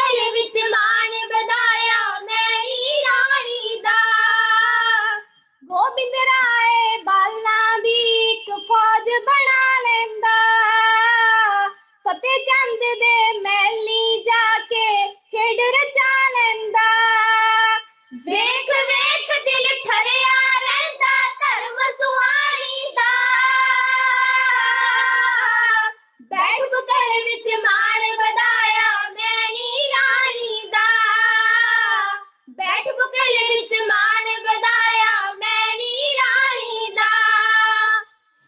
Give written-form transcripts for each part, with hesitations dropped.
गल विच मान बधाया मैनी रानी दा। गोबिंद राय बाला दी एक फौज बना लेंदा, फतेह चंद दे महली जाके खेड रचा लेंदा। वेख वेख दिल ठरिया रहिंदा धर्म सुहानी दा। बैठ बुकल विच मान बधाया मैनी रानी दा। बैठ बुकल विच मान बधाया मैनी रानी दा।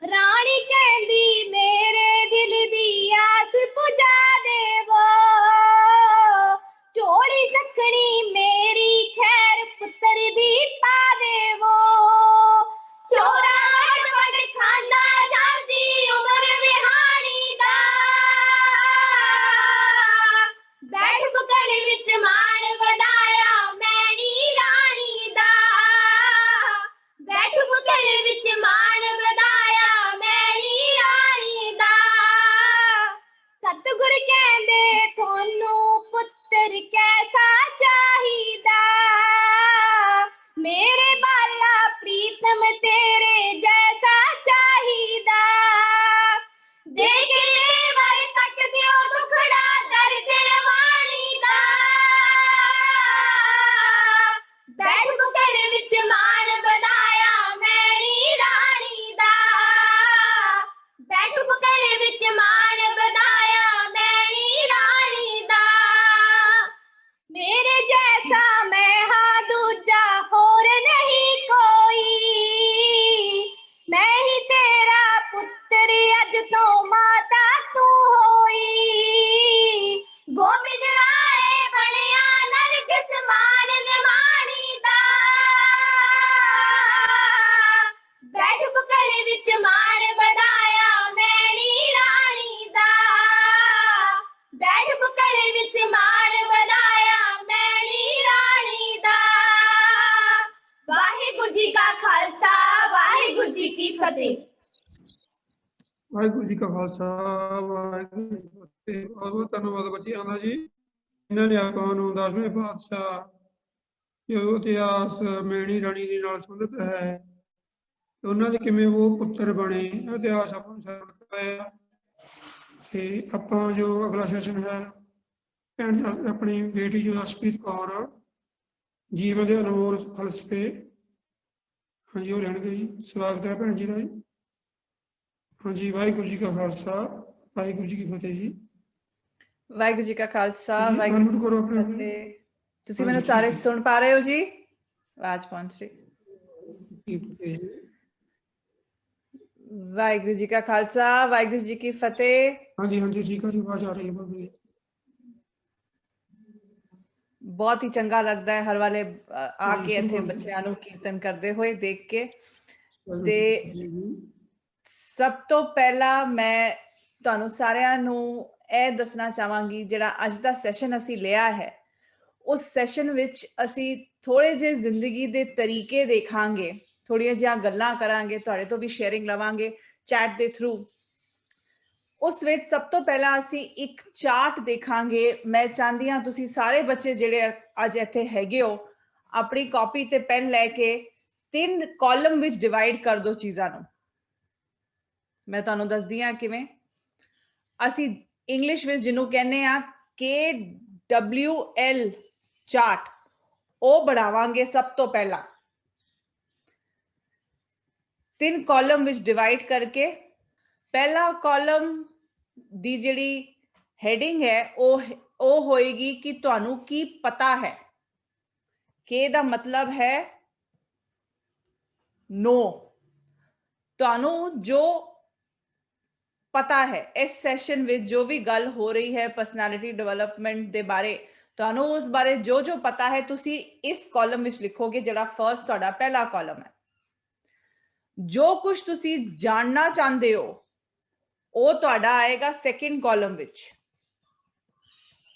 रानी कहंदी मेरे दिल दी आस पुजा देवो, झोली सखनी मेरी खैर पुत्र दी पा देवो। चोरा वट वट खांदा जांदी उमर विहानी दा। बैठ बुकल विच मान बधाया मैनी रानी दा। बैठ बुकल विच मान बधाया मैनी रानी दा। सतगुर कहंदे थोनू पुत्र कैसा चाहिदा, मेरे बाला प्रीतम तेरे जैसा चाहिदा। देख देवर कट दियो दुखड़ा दर्द रवानी दा। बैठ बुकल विच मान बधाया मैनी रानी दा। बैठ बुकल विच मान बधाया मैनी रानी दा। मेरे जैसा मैं हाँ दूजा होर नहीं कोई, मैं ही तेरा पुत्र अज तो माता तू होई। गोबिंद राय बनिया नरगिस मान निमानी दा। बैठ बुकल विच मान बधाया मैनी रानी दा। बैठ बुकल विच मान बधाया मैनी रानी दा। वाहिगुरु जी का खालसा वाहिगुरु जी की फतेह। वाहिगुरु जी का खालसा वाहिगुरु जी की फतेह। बहुत बहुत धन्यवाद बच्चियां दा जी, इन्होंने आपां नूं 10वें पातशाह जो इतिहास मैणी राणी दे नाल संबंधित है, उन्होंने किवें वो पुत्र बने इतिहास आपां नूं सरवण करवाया। ते आपां जो अगला सैशन है भैन अपनी बेटी जो जसप्रीत कौर जीवन के अनमोल फलसफे, हाँ जी वो लैणगे जी। स्वागत है भैन जी का जी। हाँ जी वाहिगुरु जी का खालसा वाहिगुरु जी की फतेह जी। वाहिगुरु जी का खालसा जी वाहिगुरु अनम्यूट करो अपने आप फतेह। को। तुसीं हाँ मैनूं जी सारे ठीक है सुन पा रहे हो जी? आवाज पहुंच रही? जी फतेह जी। वाहिगुरु जी का खालसा वाहिगुरु जी की फतेह। हाँ जी ठीक है जी, आवाज आ रही है बाबू जी। बहुत ही चंगा लगता है हर वाले हाँ जी आके शुरू इत्थे करो जी। बच्चों नूं कीर्तन करते हुए देख के। वाहिगुरु ते जी की फतेह जी। सब तो पहला मैं ਤੁਹਾਨੂੰ ਸਾਰਿਆਂ ਨੂੰ ਇਹ ਦੱਸਣਾ ਚਾਹਾਂਗੀ ਜਿਹੜਾ ਅੱਜ ਦਾ ਸੈਸ਼ਨ ਅਸੀਂ ਲਿਆ ਹੈ, ਉਸ ਸੈਸ਼ਨ ਵਿੱਚ ਅਸੀਂ ਥੋੜੇ ਜਿਹੇ ਜ਼ਿੰਦਗੀ ਦੇ ਤਰੀਕੇ ਦੇਖਾਂਗੇ, ਥੋੜੀਆਂ ਜਿਹੀਆਂ ਗੱਲਾਂ ਕਰਾਂਗੇ, ਤੁਹਾਡੇ ਤੋਂ ਵੀ ਸ਼ੇਅਰਿੰਗ ਲਵਾਂਗੇ ਚੈਟ ਦੇ ਥਰੂ। ਉਸ ਵਿੱਚ ਸਭ ਤੋਂ ਪਹਿਲਾਂ ਅਸੀਂ ਇੱਕ ਚਾਰਟ ਦੇਖਾਂਗੇ। ਮੈਂ ਚਾਹੁੰਦੀ ਹਾਂ ਤੁਸੀਂ ਸਾਰੇ ਬੱਚੇ ਜਿਹੜੇ ਅੱਜ ਇੱਥੇ ਹੈਗੇ ਹੋ ਆਪਣੀ ਕਾਪੀ ਤੇ ਪੈਨ ਲੈ ਕੇ 3 ਕਾਲਮ ਵਿੱਚ ਡਿਵਾਈਡ ਕਰ ਦਿਓ ਚੀਜ਼ਾਂ ਨੂੰ। ਮੈਂ ਤੁਹਾਨੂੰ ਦੱਸਦੀ ਹਾਂ ਕਿਵੇਂ। ਅਸੀਂ ਇੰਗਲਿਸ਼ ਵਿੱਚ ਜਿਹਨੂੰ ਕਹਿੰਦੇ ਆ KWL ਚਾਰਟ, ਉਹ ਬਣਾਵਾਂਗੇ ਸਭ ਤੋਂ ਪਹਿਲਾਂ। 3 ਕਾਲਮ ਵਿੱਚ ਡਿਵਾਈਡ ਕਰਕੇ ਪਹਿਲਾ ਕਾਲਮ ਦੀ ਜਿਹੜੀ ਹੈਡਿੰਗ ਹੈ ਉਹ ਹੋਏਗੀ ਕਿ ਤੁਹਾਨੂੰ ਕੀ ਪਤਾ ਹੈ। ਕੇ ਦਾ ਮਤਲਬ ਹੈ नो, ਤੁਹਾਨੂੰ ਜੋ पता है इस सैशन में जो भी गल हो रही है पर्सनैलिटी डेवलपमेंट दे बारे, ਤੁਹਾਨੂੰ उस बारे जो जो पता है तुसी इस कॉलम ਵਿੱਚ लिखोगे। ਜਿਹੜਾ फर्स्ट ਤੁਹਾਡਾ पहला कॉलम है। जो कुछ तुसी जानना चाहते हो ਉਹ ਤੁਹਾਡਾ ਆਏਗਾ सेकंड कॉलम ਵਿੱਚ।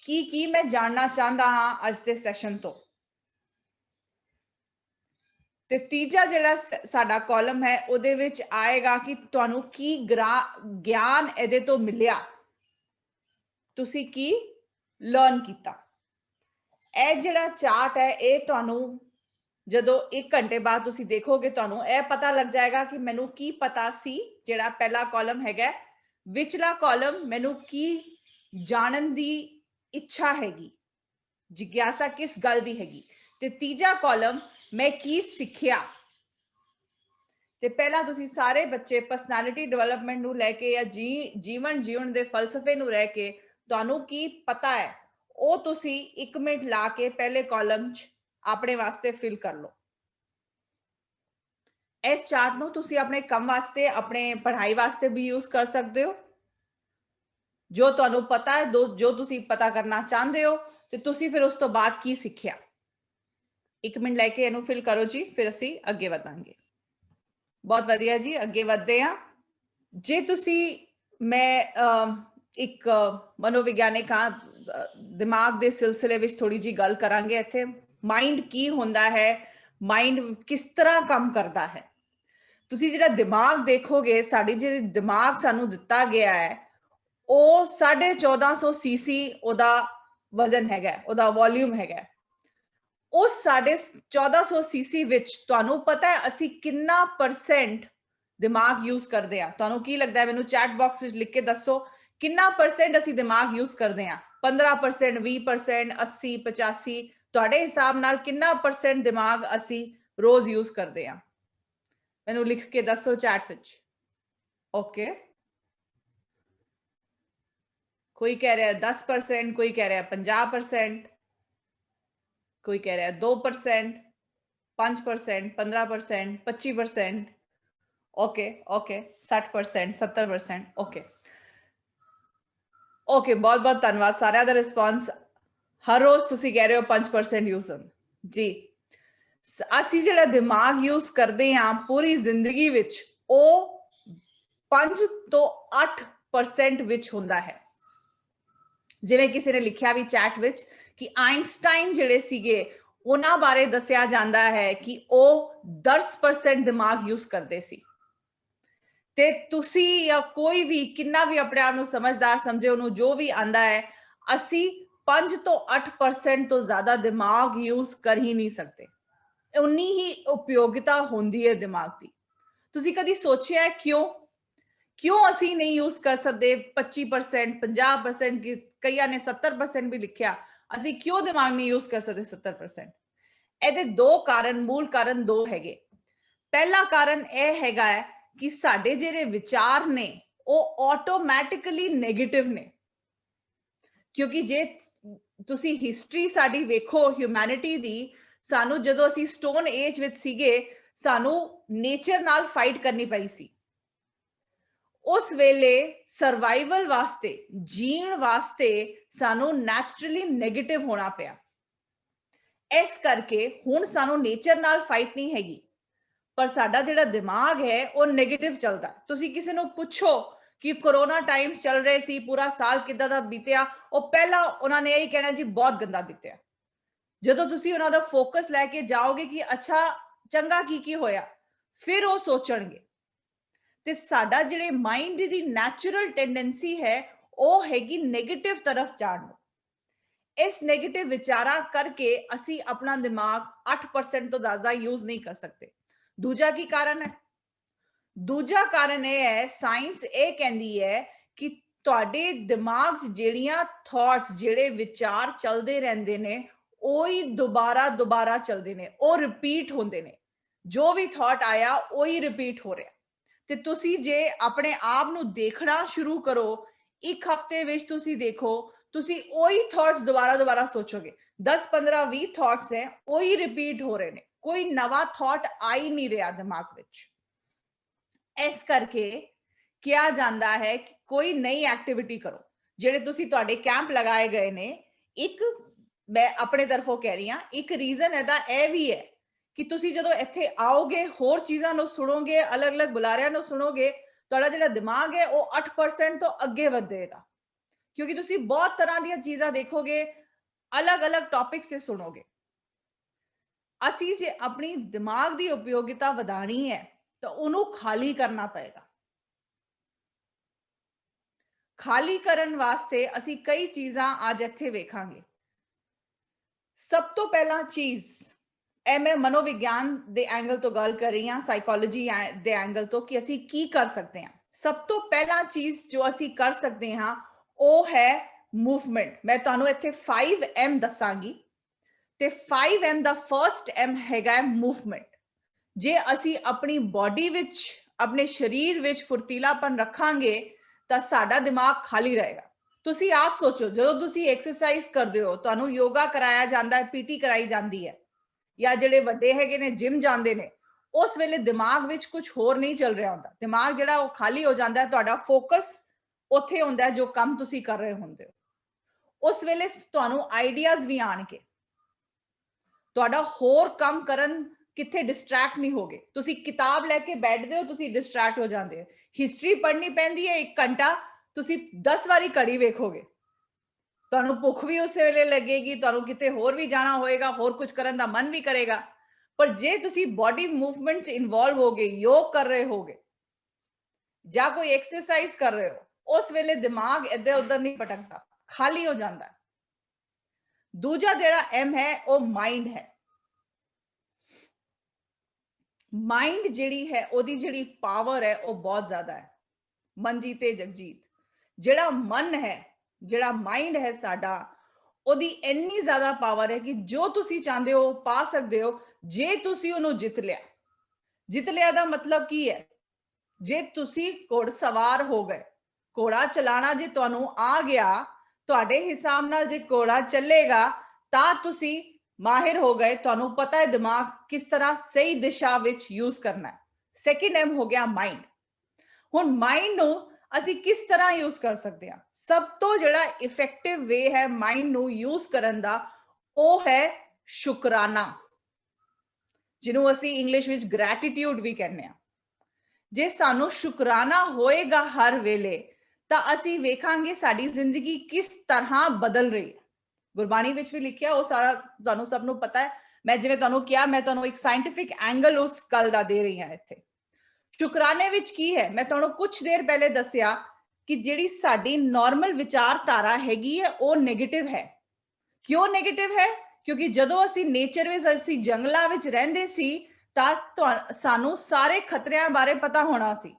ਕੀ मैं जानना चाहता हाँ ਅੱਜ ਦੇ ਸੈਸ਼ਨ ਤੋਂ। ਤੇ ਤੀਜਾ ਜਿਹੜਾ ਸਾਡਾ ਕਾਲਮ ਹੈ ਉਹਦੇ ਵਿੱਚ ਆਏਗਾ ਕਿ ਤੁਹਾਨੂੰ ਕੀ ਗਿਆਨ ਇਹਦੇ ਤੋਂ ਮਿਲਿਆ, ਤੁਸੀਂ ਕੀ ਲਰਨ ਕੀਤਾ। ਇਹ ਜਿਹੜਾ ਚਾਰਟ ਹੈ ਇਹ ਤੁਹਾਨੂੰ ਜਦੋਂ 1 ਘੰਟੇ ਬਾਅਦ ਤੁਸੀਂ ਦੇਖੋਗੇ ਤੁਹਾਨੂੰ ਇਹ ਪਤਾ ਲੱਗ ਜਾਏਗਾ ਕਿ ਮੈਨੂੰ ਕੀ ਪਤਾ ਸੀ। ਜਿਹੜਾ ਪਹਿਲਾ ਕਾਲਮ ਹੈਗਾ, ਵਿਚਲਾ ਕਾਲਮ ਮੈਨੂੰ ਕੀ ਜਾਣਨ ਦੀ ਇੱਛਾ ਹੈਗੀ, ਜਿਗਿਆਸਾ ਕਿਸ ਗੱਲ ਦੀ ਹੈਗੀ, ਤੇ ਤੀਜਾ ਕਾਲਮ ਮੈਂ ਕੀ ਸਿੱਖਿਆ। ਤੇ ਪਹਿਲਾਂ ਤੁਸੀਂ ਸਾਰੇ ਬੱਚੇ ਪਰਸਨੈਲਿਟੀ ਡਿਵੈਲਪਮੈਂਟ ਨੂੰ ਲੈ ਕੇ ਜਾਂ ਜੀਵਨ ਜੀਵਨ ਦੇ ਫਲਸਫੇ ਨੂੰ ਰਹਿ ਕੇ ਤੁਹਾਨੂੰ ਕੀ ਪਤਾ ਹੈ ਉਹ ਤੁਸੀਂ 1 ਮਿੰਟ ਲਾ ਕੇ ਪਹਿਲੇ ਕਾਲਮ 'ਚ ਆਪਣੇ ਵਾਸਤੇ ਫਿਲ ਕਰ ਲਓ। ਇਸ ਚਾਰਟ ਨੂੰ ਤੁਸੀਂ ਆਪਣੇ ਕੰਮ ਵਾਸਤੇ, ਆਪਣੇ ਪੜ੍ਹਾਈ ਵਾਸਤੇ ਵੀ ਯੂਜ਼ ਕਰ ਸਕਦੇ ਹੋ। ਜੋ ਤੁਹਾਨੂੰ ਪਤਾ ਹੈ, ਜੋ ਤੁਸੀਂ ਪਤਾ ਕਰਨਾ ਚਾਹੁੰਦੇ ਹੋ, ਤੇ ਤੁਸੀਂ ਫਿਰ ਉਸ ਤੋਂ ਬਾਅਦ ਕੀ ਸਿੱਖਿਆ। 1 ਮਿੰਟ ਲੈ ਕੇ ਇਹਨੂੰ ਫਿਲ ਕਰੋ ਜੀ, ਫਿਰ ਅਸੀਂ ਅੱਗੇ ਵਧਾਂਗੇ। ਬਹੁਤ ਵਧੀਆ ਜੀ, ਅੱਗੇ ਵਧਦੇ ਹਾਂ। ਜੇ ਤੁਸੀਂ, ਮੈਂ ਇੱਕ ਮਨੋਵਿਗਿਆਨਿਕ ਹਾਂ, ਦਿਮਾਗ ਦੇ ਸਿਲਸਿਲੇ ਵਿੱਚ ਥੋੜੀ ਜੀ ਗੱਲ ਕਰਾਂਗੇ ਇੱਥੇ। ਮਾਈਂਡ ਕੀ ਹੁੰਦਾ ਹੈ, ਮਾਈਂਡ ਕਿਸ ਤਰ੍ਹਾਂ ਕੰਮ ਕਰਦਾ ਹੈ। ਤੁਸੀਂ ਜਿਹੜਾ ਦਿਮਾਗ ਦੇਖੋਗੇ, ਸਾਡੀ ਜਿਹੜੀ ਦਿਮਾਗ ਸਾਨੂੰ ਦਿੱਤਾ ਗਿਆ ਹੈ ਉਹ 1450 ਸੀਸੀ ਉਹਦਾ ਵਜ਼ਨ ਹੈਗਾ, ਉਹਦਾ ਵੋਲਿਊਮ ਹੈਗਾ। ਉਸ 1450 ਸੀਸੀ ਵਿੱਚ ਤੁਹਾਨੂੰ ਪਤਾ ਹੈ ਅਸੀਂ ਕਿੰਨਾ % ਦਿਮਾਗ ਯੂਜ਼ ਕਰਦੇ ਆ। ਤੁਹਾਨੂੰ ਕੀ ਲੱਗਦਾ ਹੈ, ਮੈਨੂੰ ਚੈਟ ਬਾਕਸ ਵਿੱਚ ਲਿਖ ਕੇ ਦੱਸੋ ਕਿੰਨਾ % ਅਸੀਂ ਦਿਮਾਗ ਯੂਜ਼ ਕਰਦੇ ਆ। 15%, 20%, 80, 85? ਤੁਹਾਡੇ ਹਿਸਾਬ ਨਾਲ ਕਿੰਨਾ % ਦਿਮਾਗ ਅਸੀਂ ਰੋਜ਼ ਯੂਜ਼ ਕਰਦੇ ਆ? ਮੈਨੂੰ ਲਿਖ ਕੇ ਦੱਸੋ ਚੈਟ ਵਿੱਚ। ਓਕੇ, ਕੋਈ ਕਹਿ ਰਿਹਾ 10%, ਕੋਈ ਕਹਿ ਰਿਹਾ 50%, ਕੋਈ ਕਹਿ ਰਿਹਾ 2%, 5%, 15%, 25%, ओके ओके 60%, 70%, ओके ओके। बहुत बहुत धन्यवाद सारे दा रिस्पांस। हर रोज तुसी कह रहे हो 5% यूज जी। ਅਸੀਂ ਜਿਹੜਾ ਦਿਮਾਗ ਯੂਜ਼ ਕਰਦੇ ਹਾਂ ਪੂਰੀ ਜ਼ਿੰਦਗੀ ਵਿੱਚ ਉਹ 5 ਤੋਂ 8% ਵਿੱਚ ਹੁੰਦਾ ਹੈ। ਜਿਵੇਂ ਕਿਸੇ ਨੇ ਲਿਖਿਆ ਵੀ ਚੈਟ ਵਿੱਚ ਕਿ ਆਇਨਸਟਾਈਨ ਜਿਹੜੇ ਸੀਗੇ ਉਹਨਾਂ ਬਾਰੇ ਦੱਸਿਆ ਜਾਂਦਾ ਹੈ ਕਿ ਉਹ 10% ਦਿਮਾਗ ਯੂਜ਼ ਕਰਦੇ ਸੀ। ਤੇ ਤੁਸੀਂ ਜਾਂ ਕੋਈ ਵੀ ਕਿੰਨਾ ਵੀ ਆਪਣੇ ਆਪ ਨੂੰ ਸਮਝਦਾਰ ਸਮਝੇ, ਉਹਨੂੰ ਜੋ ਵੀ ਆਂਦਾ ਹੈ, ਅਸੀਂ 5 ਤੋਂ 8% ਤੋਂ ਜ਼ਿਆਦਾ ਦਿਮਾਗ ਯੂਜ਼ ਕਰ ਹੀ ਨਹੀਂ ਸਕਦੇ। ਉਨੀ ਹੀ ਉਪਯੋਗਤਾ ਹੁੰਦੀ ਹੈ ਦਿਮਾਗ ਦੀ। ਤੁਸੀਂ ਕਦੀ ਸੋਚਿਆ ਕਿਉਂ ਅਸੀਂ ਨਹੀਂ ਯੂਜ਼ ਕਰ ਸਕਦੇ 25%, 50%, ਕਈਆਂ ਨੇ 70% ਵੀ ਲਿਖਿਆ, ਅਸੀਂ ਕਿਉਂ ਦਿਮਾਗ ਨਹੀਂ ਯੂਜ਼ ਕਰ ਸਕਦੇ 70%? ਇਹਦੇ ਮੂਲ ਕਾਰਨ ਦੋ ਹੈਗੇ। ਪਹਿਲਾ ਕਾਰਨ ਇਹ ਹੈਗਾ ਹੈ ਕਿ ਸਾਡੇ ਜਿਹੜੇ ਵਿਚਾਰ ਨੇ ਉਹ ਆਟੋਮੈਟਿਕਲੀ ਨੈਗੇਟਿਵ ਨੇ। ਕਿਉਂਕਿ ਜੇ ਤੁਸੀਂ ਹਿਸਟਰੀ ਸਾਡੀ ਵੇਖੋ ਹਿਊਮੈਨਿਟੀ ਦੀ, ਸਾਨੂੰ ਜਦੋਂ ਅਸੀਂ ਸਟੋਨ ਏਜ ਵਿੱਚ ਸੀਗੇ ਸਾਨੂੰ ਨੇਚਰ ਨਾਲ ਫਾਈਟ ਕਰਨੀ ਪਈ ਸੀ। ਉਸ ਵੇਲੇ ਸਰਵਾਈਵਲ ਵਾਸਤੇ, ਜੀਣ ਵਾਸਤੇ ਸਾਨੂੰ ਨੈਚੁਰਲੀ ਨੈਗੇਟਿਵ ਹੋਣਾ ਪਿਆ। ਇਸ ਕਰਕੇ ਹੁਣ ਸਾਨੂੰ ਨੇਚਰ ਨਾਲ ਫਾਈਟ ਨਹੀਂ ਹੈਗੀ, ਪਰ ਸਾਡਾ ਜਿਹੜਾ ਦਿਮਾਗ ਹੈ ਉਹ ਨੈਗੇਟਿਵ ਚੱਲਦਾ। ਤੁਸੀਂ ਕਿਸੇ ਨੂੰ ਪੁੱਛੋ ਕਿ ਕੋਰੋਨਾ ਟਾਈਮਸ ਚੱਲ ਰਹੇ ਸੀ, ਪੂਰਾ ਸਾਲ ਕਿੱਦਾਂ ਦਾ ਬੀਤਿਆ, ਉਹ ਪਹਿਲਾਂ ਉਹਨਾਂ ਨੇ ਇਹੀ ਕਹਿਣਾ ਜੀ ਬਹੁਤ ਗੰਦਾ ਬੀਤਿਆ। ਜਦੋਂ ਤੁਸੀਂ ਉਹਨਾਂ ਦਾ ਫੋਕਸ ਲੈ ਕੇ ਜਾਓਗੇ ਕਿ ਅੱਛਾ ਚੰਗਾ ਕੀ ਹੋਇਆ, ਫਿਰ ਉਹ ਸੋਚਣਗੇ। ਤੇ ਸਾਡਾ ਜਿਹੜੇ ਮਾਈਂਡ ਦੀ ਨੈਚੁਰਲ ਟੈਂਡੈਂਸੀ ਹੈ ਉਹ ਹੈਗੀ ਨੈਗੇਟਿਵ ਤਰਫ ਜਾਣ ਨੂੰ। ਇਸ ਨੈਗੇਟਿਵ ਵਿਚਾਰਾਂ ਕਰਕੇ ਅਸੀਂ ਆਪਣਾ ਦਿਮਾਗ 8% ਤੋਂ ਜ਼ਿਆਦਾ ਯੂਜ਼ ਨਹੀਂ ਕਰ ਸਕਦੇ। ਦੂਜਾ ਕੀ ਕਾਰਨ ਹੈ? ਦੂਜਾ ਕਾਰਨ ਇਹ ਹੈ, ਸਾਇੰਸ ਇਹ ਕਹਿੰਦੀ ਹੈ ਕਿ ਤੁਹਾਡੇ ਦਿਮਾਗ 'ਚ ਜਿਹੜੀਆਂ ਥਾਟਸ, ਜਿਹੜੇ ਵਿਚਾਰ ਚੱਲਦੇ ਰਹਿੰਦੇ ਨੇ ਉਹੀ ਦੁਬਾਰਾ ਚੱਲਦੇ ਨੇ, ਉਹ ਰਿਪੀਟ ਹੁੰਦੇ ਨੇ। ਜੋ ਵੀ ਥਾਟ ਆਇਆ ਉਹੀ ਰਿਪੀਟ ਹੋ ਰਿਹਾ। ਤੇ ਤੁਸੀਂ ਜੇ ਆਪਣੇ ਆਪ ਨੂੰ ਦੇਖਣਾ ਸ਼ੁਰੂ ਕਰੋ, 1 ਹਫ਼ਤੇ ਵਿੱਚ ਤੁਸੀਂ ਦੇਖੋ, ਤੁਸੀਂ ਉਹੀ ਥਾਟਸ ਦੁਬਾਰਾ ਸੋਚੋਗੇ। 10, 15, 20 ਥਾਟਸ ਹੈ, ਉਹੀ ਰਿਪੀਟ ਹੋ ਰਹੇ ਨੇ, ਕੋਈ ਨਵਾਂ ਥਾਟ ਆ ਹੀ ਨਹੀਂ ਰਿਹਾ ਦਿਮਾਗ ਵਿੱਚ। ਇਸ ਕਰਕੇ ਕਿਹਾ ਜਾਂਦਾ ਹੈ ਕਿ ਕੋਈ ਨਈ ਐਕਟੀਵਿਟੀ ਕਰੋ। ਜਿਹੜੇ ਤੁਸੀਂ ਤੁਹਾਡੇ ਕੈਂਪ ਲਗਾਏ ਗਏ ਨੇ, ਇੱਕ ਮੈਂ ਆਪਣੇ ਤਰਫੋਂ ਕਹਿ ਰਹੀ ਹਾਂ, ਇੱਕ ਰੀਜ਼ਨ ਇਹਦਾ ਇਹ ਵੀ ਹੈ ਕਿ ਤੁਸੀਂ ਜਦੋਂ ਇੱਥੇ ਆਓਗੇ, ਹੋਰ ਚੀਜ਼ਾਂ ਨੂੰ ਸੁਣੋਗੇ, ਅਲੱਗ-ਅਲੱਗ ਬੁਲਾਰਿਆਂ ਨੂੰ ਸੁਣੋਗੇ, ਤੁਹਾਡਾ ਜਿਹੜਾ ਦਿਮਾਗ ਹੈ ਉਹ 8% ਤੋਂ ਅੱਗੇ ਵਧੇਗਾ। ਕਿਉਂਕਿ ਤੁਸੀਂ ਬਹੁਤ ਤਰ੍ਹਾਂ ਦੀਆਂ ਚੀਜ਼ਾਂ ਦੇਖੋਗੇ, ਅਲੱਗ-ਅਲੱਗ ਟੌਪਿਕਸ ਤੇ ਸੁਣੋਗੇ। ਅਸੀਂ ਜੇ ਆਪਣੀ ਦਿਮਾਗ ਦੀ ਉਪਯੋਗਤਾ ਵਧਾਣੀ ਹੈ ਤਾਂ ਉਹਨੂੰ ਖਾਲੀ ਕਰਨਾ ਪਏਗਾ। ਖਾਲੀ ਕਰਨ ਵਾਸਤੇ ਅਸੀਂ ਕਈ ਚੀਜ਼ਾਂ ਅੱਜ ਇੱਥੇ ਵੇਖਾਂਗੇ। ਸਭ ਤੋਂ ਪਹਿਲਾਂ ਚੀਜ਼, ਇਹ ਮੈਂ ਮਨੋਵਿਗਿਆਨ ਦੇ ਐਂਗਲ ਤੋਂ ਗੱਲ ਕਰ ਰਹੀ ਹਾਂ, ਸਾਈਕੋਲੋਜੀ ਦੇ ਐਂਗਲ ਤੋਂ, ਕਿ ਅਸੀਂ ਕੀ ਕਰ ਸਕਦੇ ਹਾਂ। ਸਭ ਤੋਂ ਪਹਿਲਾਂ ਚੀਜ਼ ਜੋ ਅਸੀਂ ਕਰ ਸਕਦੇ ਹਾਂ ਉਹ ਹੈ ਮੂਵਮੈਂਟ। ਮੈਂ ਤੁਹਾਨੂੰ ਇੱਥੇ 5M ਦੱਸਾਂਗੀ ਤੇ 5M ਦਾ ਫਰਸਟ M ਹੈਗਾ ਮੂਵਮੈਂਟ। ਜੇ ਅਸੀਂ ਆਪਣੀ ਬਾਡੀ ਵਿੱਚ, ਆਪਣੇ ਸਰੀਰ ਵਿੱਚ ਫੁਰਤੀਲਾਪਨ ਰੱਖਾਂਗੇ ਤਾਂ ਸਾਡਾ ਦਿਮਾਗ ਖਾਲੀ ਰਹੇਗਾ। ਤੁਸੀਂ ਆਪ ਸੋਚੋ, ਜਦੋਂ ਤੁਸੀਂ ਐਕਸਰਸਾਈਜ਼ ਕਰਦੇ ਹੋ, ਤੁਹਾਨੂੰ ਯੋਗਾ ਕਰਾਇਆ ਜਾਂਦਾ ਹੈ, ਪੀਟੀ ਕਰਾਈ ਜਾਂਦੀ ਹੈ, ਜਾਂ ਜਿਹੜੇ ਵੱਡੇ ਹੈਗੇ ਨੇ ਜਿਮ ਜਾਂਦੇ ਨੇ, ਉਸ ਵੇਲੇ ਦਿਮਾਗ ਵਿੱਚ ਕੁਝ ਹੋਰ ਨਹੀਂ ਚੱਲ ਰਿਹਾ ਹੁੰਦਾ। ਦਿਮਾਗ ਜਿਹੜਾ ਉਹ ਖਾਲੀ ਹੋ ਜਾਂਦਾ ਹੈ, ਤੁਹਾਡਾ ਫੋਕਸ ਉੱਥੇ ਹੁੰਦਾ ਜੋ ਕੰਮ ਤੁਸੀਂ ਕਰ ਰਹੇ ਹੁੰਦੇ ਹੋ। ਉਸ ਵੇਲੇ ਤੁਹਾਨੂੰ ਆਈਡੀਆਜ਼ ਵੀ ਆਣਗੇ, ਤੁਹਾਡਾ ਹੋਰ ਕੰਮ ਕਰਨ ਕਿੱਥੇ ਡਿਸਟਰੈਕਟ ਨਹੀਂ ਹੋਗੇ। ਤੁਸੀਂ ਕਿਤਾਬ ਲੈ ਕੇ ਬੈਠਦੇ ਹੋ, ਤੁਸੀਂ ਡਿਸਟਰੈਕਟ ਹੋ ਜਾਂਦੇ ਹੋ। ਹਿਸਟਰੀ ਪੜ੍ਹਨੀ ਪੈਂਦੀ ਹੈ 1 ਘੰਟਾ, ਤੁਸੀਂ 10 ਵਾਰੀ ਘੜੀ ਵੇਖੋਗੇ, ਤੁਹਾਨੂੰ ਭੁੱਖ ਵੀ ਉਸੇ ਵੇਲੇ ਲੱਗੇਗੀ, ਤੁਹਾਨੂੰ ਕਿਤੇ ਹੋਰ ਵੀ ਜਾਣਾ ਹੋਏਗਾ, ਹੋਰ ਕੁਝ ਕਰਨ ਦਾ ਮਨ ਵੀ ਕਰੇਗਾ। ਪਰ ਜੇ ਤੁਸੀਂ ਬਾਡੀ ਮੂਵਮੈਂਟ 'ਚ ਇਨਵੋਲਵ ਹੋਗੇ, ਯੋਗ ਕਰ ਰਹੇ ਹੋਗੇ ਜਾਂ ਕੋਈ ਐਕਸਰਸਾਈਜ਼ ਕਰ ਰਹੇ ਹੋ, ਉਸ ਵੇਲੇ ਦਿਮਾਗ ਇੱਧਰ ਉੱਧਰ ਨਹੀਂ ਭਟਕਦਾ, ਖਾਲੀ ਹੋ ਜਾਂਦਾ। ਦੂਜਾ ਜਿਹੜਾ M ਹੈ ਉਹ ਮਾਈਂਡ ਹੈ। ਮਾਈਂਡ ਜਿਹੜੀ ਹੈ, ਉਹਦੀ ਜਿਹੜੀ ਪਾਵਰ ਹੈ ਉਹ ਬਹੁਤ ਜ਼ਿਆਦਾ ਹੈ। ਮਨਜੀਤ ਤੇ ਜਗਜੀਤ, ਜਿਹੜਾ ਮਨ ਹੈ, ਜਿਹੜਾ ਮਾਈਂਡ ਹੈ ਸਾਡਾ, ਉਹਦੀ ਇੰਨੀ ਜ਼ਿਆਦਾ ਪਾਵਰ ਹੈ ਕਿ ਜੋ ਤੁਸੀਂ ਚਾਹੁੰਦੇ ਹੋ ਪਾ ਸਕਦੇ ਹੋ, ਜੇ ਤੁਸੀਂ ਉਹਨੂੰ ਜਿੱਤ ਲਿਆ। ਜਿੱਤ ਲਿਆ ਦਾ ਮਤਲਬ ਕੀ ਹੈ? ਜੇ ਤੁਸੀਂ ਘੋੜਸਵਾਰ ਹੋ ਗਏ, ਘੋੜਾ ਚਲਾਣਾ ਜੇ ਤੁਹਾਨੂੰ ਆ ਗਿਆ, ਤੁਹਾਡੇ ਹਿਸਾਬ ਨਾਲ ਜੇ ਘੋੜਾ ਚੱਲੇਗਾ ਤਾਂ ਤੁਸੀਂ ਮਾਹਿਰ ਹੋ ਗਏ, ਤੁਹਾਨੂੰ ਪਤਾ ਹੈ ਦਿਮਾਗ ਕਿਸ ਤਰ੍ਹਾਂ ਸਹੀ ਦਿਸ਼ਾ ਵਿੱਚ ਯੂਜ਼ ਕਰਨਾ ਹੈ। ਸੈਕਿੰਡ M ਹੋ ਗਿਆ ਮਾਈਂਡ। ਹੁਣ ਮਾਈਂਡ ਨੂੰ ਅਸੀਂ ਕਿਸ ਤਰ੍ਹਾਂ ਯੂਜ਼ ਕਰ ਸਕਦੇ ਹਾਂ? ਸਭ ਤੋਂ ਜਿਹੜਾ ਇਫੈਕਟਿਵ ਵੇ ਹੈ ਮਾਈਂਡ ਨੂੰ ਯੂਜ਼ ਕਰਨ ਦਾ, ਉਹ ਹੈ ਸ਼ੁਕਰਾਨਾ, ਜਿਹਨੂੰ ਅਸੀਂ ਇੰਗਲਿਸ਼ ਵਿੱਚ ਗ੍ਰੈਟੀਟਿਊਡ ਵੀ ਕਹਿੰਦੇ ਹਾਂ। ਜੇ ਸਾਨੂੰ ਸ਼ੁਕਰਾਨਾ ਹੋਏਗਾ ਹਰ ਵੇਲੇ, ਤਾਂ ਅਸੀਂ ਵੇਖਾਂਗੇ ਸਾਡੀ ਜ਼ਿੰਦਗੀ ਕਿਸ ਤਰ੍ਹਾਂ ਬਦਲ ਰਹੀ ਹੈ। ਗੁਰਬਾਣੀ ਵਿੱਚ ਵੀ ਲਿਖਿਆ, ਉਹ ਸਾਰਾ ਤੁਹਾਨੂੰ ਸਭ ਨੂੰ ਪਤਾ ਹੈ। ਮੈਂ ਜਿਵੇਂ ਤੁਹਾਨੂੰ ਕਿਹਾ, ਮੈਂ ਤੁਹਾਨੂੰ ਇੱਕ ਸਾਇੰਟਿਫਿਕ ਐਂਗਲ ਉਸ ਗੱਲ ਦਾ ਦੇ ਰਹੀ ਹਾਂ। ਇੱਥੇ ਸ਼ੁਕਰਾਨੇ ਵਿੱਚ ਕੀ ਹੈ, ਮੈਂ ਤੁਹਾਨੂੰ ਕੁਝ ਦੇਰ ਪਹਿਲੇ ਦੱਸਿਆ ਕਿ ਜਿਹੜੀ ਸਾਡੀ ਨਾਰਮਲ ਵਿਚਾਰਧਾਰਾ ਹੈਗੀ ਹੈ ਉਹ ਨੈਗੇਟਿਵ ਹੈ। ਕਿਉਂ ਨੈਗੇਟਿਵ ਹੈ? ਕਿਉਂਕਿ ਜਦੋਂ ਅਸੀਂ ਨੇਚਰ ਵਿੱਚ, ਅਸੀਂ ਜੰਗਲਾਂ ਵਿੱਚ ਰਹਿੰਦੇ ਸੀ, ਤਾਂ ਸਾਨੂੰ ਸਾਰੇ ਖਤਰਿਆਂ ਬਾਰੇ ਪਤਾ ਹੋਣਾ ਸੀ,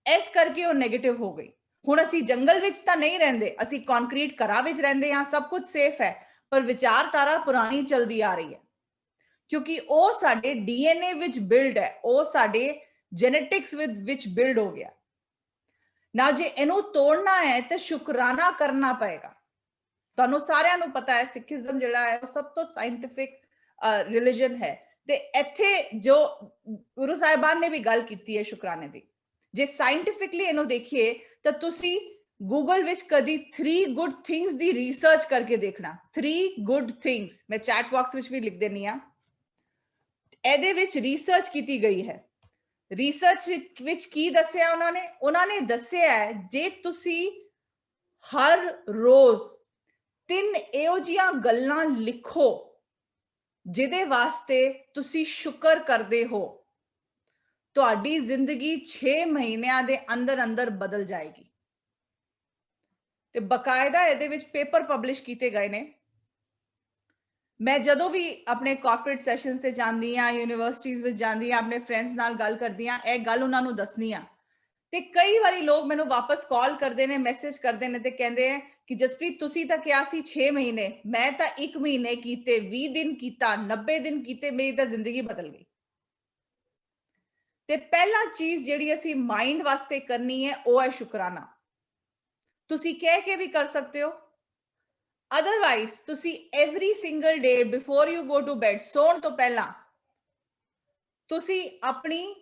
ਇਸ ਕਰਕੇ ਉਹ ਨੈਗੇਟਿਵ ਹੋ ਗਈ। ਹੁਣ ਅਸੀਂ ਜੰਗਲ ਵਿੱਚ ਤਾਂ ਨਹੀਂ ਰਹਿੰਦੇ, ਅਸੀਂ ਕੰਕਰੀਟ ਘਰਾਂ ਵਿੱਚ ਰਹਿੰਦੇ ਹਾਂ, ਸਭ ਕੁਝ ਸੇਫ ਹੈ, ਪਰ ਵਿਚਾਰਧਾਰਾ ਪੁਰਾਣੀ ਚਲਦੀ ਆ ਰਹੀ ਹੈ, ਕਿਉਂਕਿ ਉਹ ਸਾਡੇ DNA ਵਿੱਚ ਬਿਲਡ ਹੈ, ਉਹ ਸਾਡੇ ਜੈਨੇਟਿਕਸ ਵਿੱਚ ਬਿਲਡ ਹੋ ਗਿਆ ਨਾ। ਜੇ ਇਹਨੂੰ ਤੋੜਨਾ ਹੈ ਤਾਂ ਸ਼ੁਕਰਾਨਾ ਕਰਨਾ ਪਏਗਾ। ਤੁਹਾਨੂੰ ਸਾਰਿਆਂ ਨੂੰ ਪਤਾ ਹੈ ਸਿੱਖੀਜ਼ਮ ਜਿਹੜਾ ਹੈ ਉਹ ਸਭ ਤੋਂ ਸਾਇੰਟਿਫਿਕ ਰਿਲੀਜਨ ਹੈ, ਤੇ ਇੱਥੇ ਜੋ ਗੁਰੂ ਸਾਹਿਬਾਨ ਨੇ ਵੀ ਗੱਲ ਕੀਤੀ ਹੈ ਸ਼ੁਕਰਾਨੇ ਦੀ। ਜੇ ਸਾਇੰਟਿਫਿਕਲੀ ਇਹਨੂੰ ਦੇਖੀਏ ਤਾਂ ਤੁਸੀਂ ਗੂਗਲ ਵਿੱਚ ਕਦੀ 3 ਗੁੱਡ ਥਿੰਗਸ ਦੀ ਰਿਸਰਚ ਕਰਕੇ ਦੇਖਣਾ। 3 ਗੁੱਡ ਥਿੰਗਸ, ਮੈਂ ਚੈਟ ਬਾਕਸ ਵਿੱਚ ਵੀ ਲਿਖ ਦੇਣੀ ਆ। ਇਹਦੇ ਵਿੱਚ ਰਿਸਰਚ ਕੀਤੀ ਗਈ ਹੈ। ਰਿਸਰਚ ਵਿੱਚ ਕੀ ਦੱਸਿਆ ਉਹਨਾਂ ਨੇ ਦੱਸਿਆ ਜੇ ਤੁਸੀਂ ਹਰ ਰੋਜ਼ 3 ਇਹੋ ਜਿਹੀਆਂ ਗੱਲਾਂ ਲਿਖੋ ਜਿਹਦੇ ਵਾਸਤੇ ਤੁਸੀਂ ਸ਼ੁਕਰ ਕਰਦੇ ਹੋ, ਤੁਹਾਡੀ ਜ਼ਿੰਦਗੀ 6 ਮਹੀਨਿਆਂ ਦੇ ਅੰਦਰ ਅੰਦਰ ਬਦਲ ਜਾਏਗੀ। ਤੇ ਬਕਾਇਦਾ ਇਹਦੇ ਵਿੱਚ ਪੇਪਰ ਪਬਲਿਸ਼ ਕੀਤੇ ਗਏ ਨੇ। ਮੈਂ ਜਦੋਂ ਵੀ ਆਪਣੇ ਕਾਰਪੋਰੇਟ ਸੈਸ਼ਨਸ ਤੇ ਜਾਂਦੀ ਆ, ਯੂਨੀਵਰਸਿਟੀਜ਼ ਵਿੱਚ ਜਾਂਦੀ ਆ, ਆਪਣੇ ਫਰੈਂਡਸ ਨਾਲ ਗੱਲ ਕਰਦੀ ਆ, ਇਹ ਗੱਲ ਉਹਨਾਂ ਨੂੰ ਦੱਸਣੀ ਆ। ਤੇ ਕਈ ਵਾਰੀ ਲੋਕ ਮੈਨੂੰ ਵਾਪਸ ਕਾਲ ਕਰਦੇ ਨੇ, ਮੈਸੇਜ ਕਰਦੇ ਨੇ ਤੇ ਕਹਿੰਦੇ ਆ ਕਿ ਜਸਪ੍ਰੀਤ ਤੁਸੀਂ ਤਾਂ ਕਿਹਾ ਸੀ 6 ਮਹੀਨੇ, ਮੈਂ ਤਾਂ 1 ਮਹੀਨੇ ਕੀਤੇ, 20 ਦਿਨ ਕੀਤਾ, 90 ਦਿਨ ਕੀਤੇ, ਮੇਰੀ ਤਾਂ ਜ਼ਿੰਦਗੀ ਬਦਲ ਗਈ। ਤੇ ਪਹਿਲਾ ਚੀਜ਼ ਜਿਹੜੀ ਅਸੀਂ ਮਾਈਂਡ ਵਾਸਤੇ ਕਰਨੀ ਹੈ ਉਹ ਹੈ ਸ਼ੁਕਰਾਨਾ। ਤੁਸੀਂ ਕਹਿ ਕੇ ਵੀ ਕਰ ਸਕਦੇ ਹੋ, ਅਦਰਵਾਈਜ਼ ਤੁਸੀਂ every single day before you go to bed, ਸੌਣ ਤੋਂ ਪਹਿਲਾਂ ਤੁਸੀਂ ਆਪਣੀ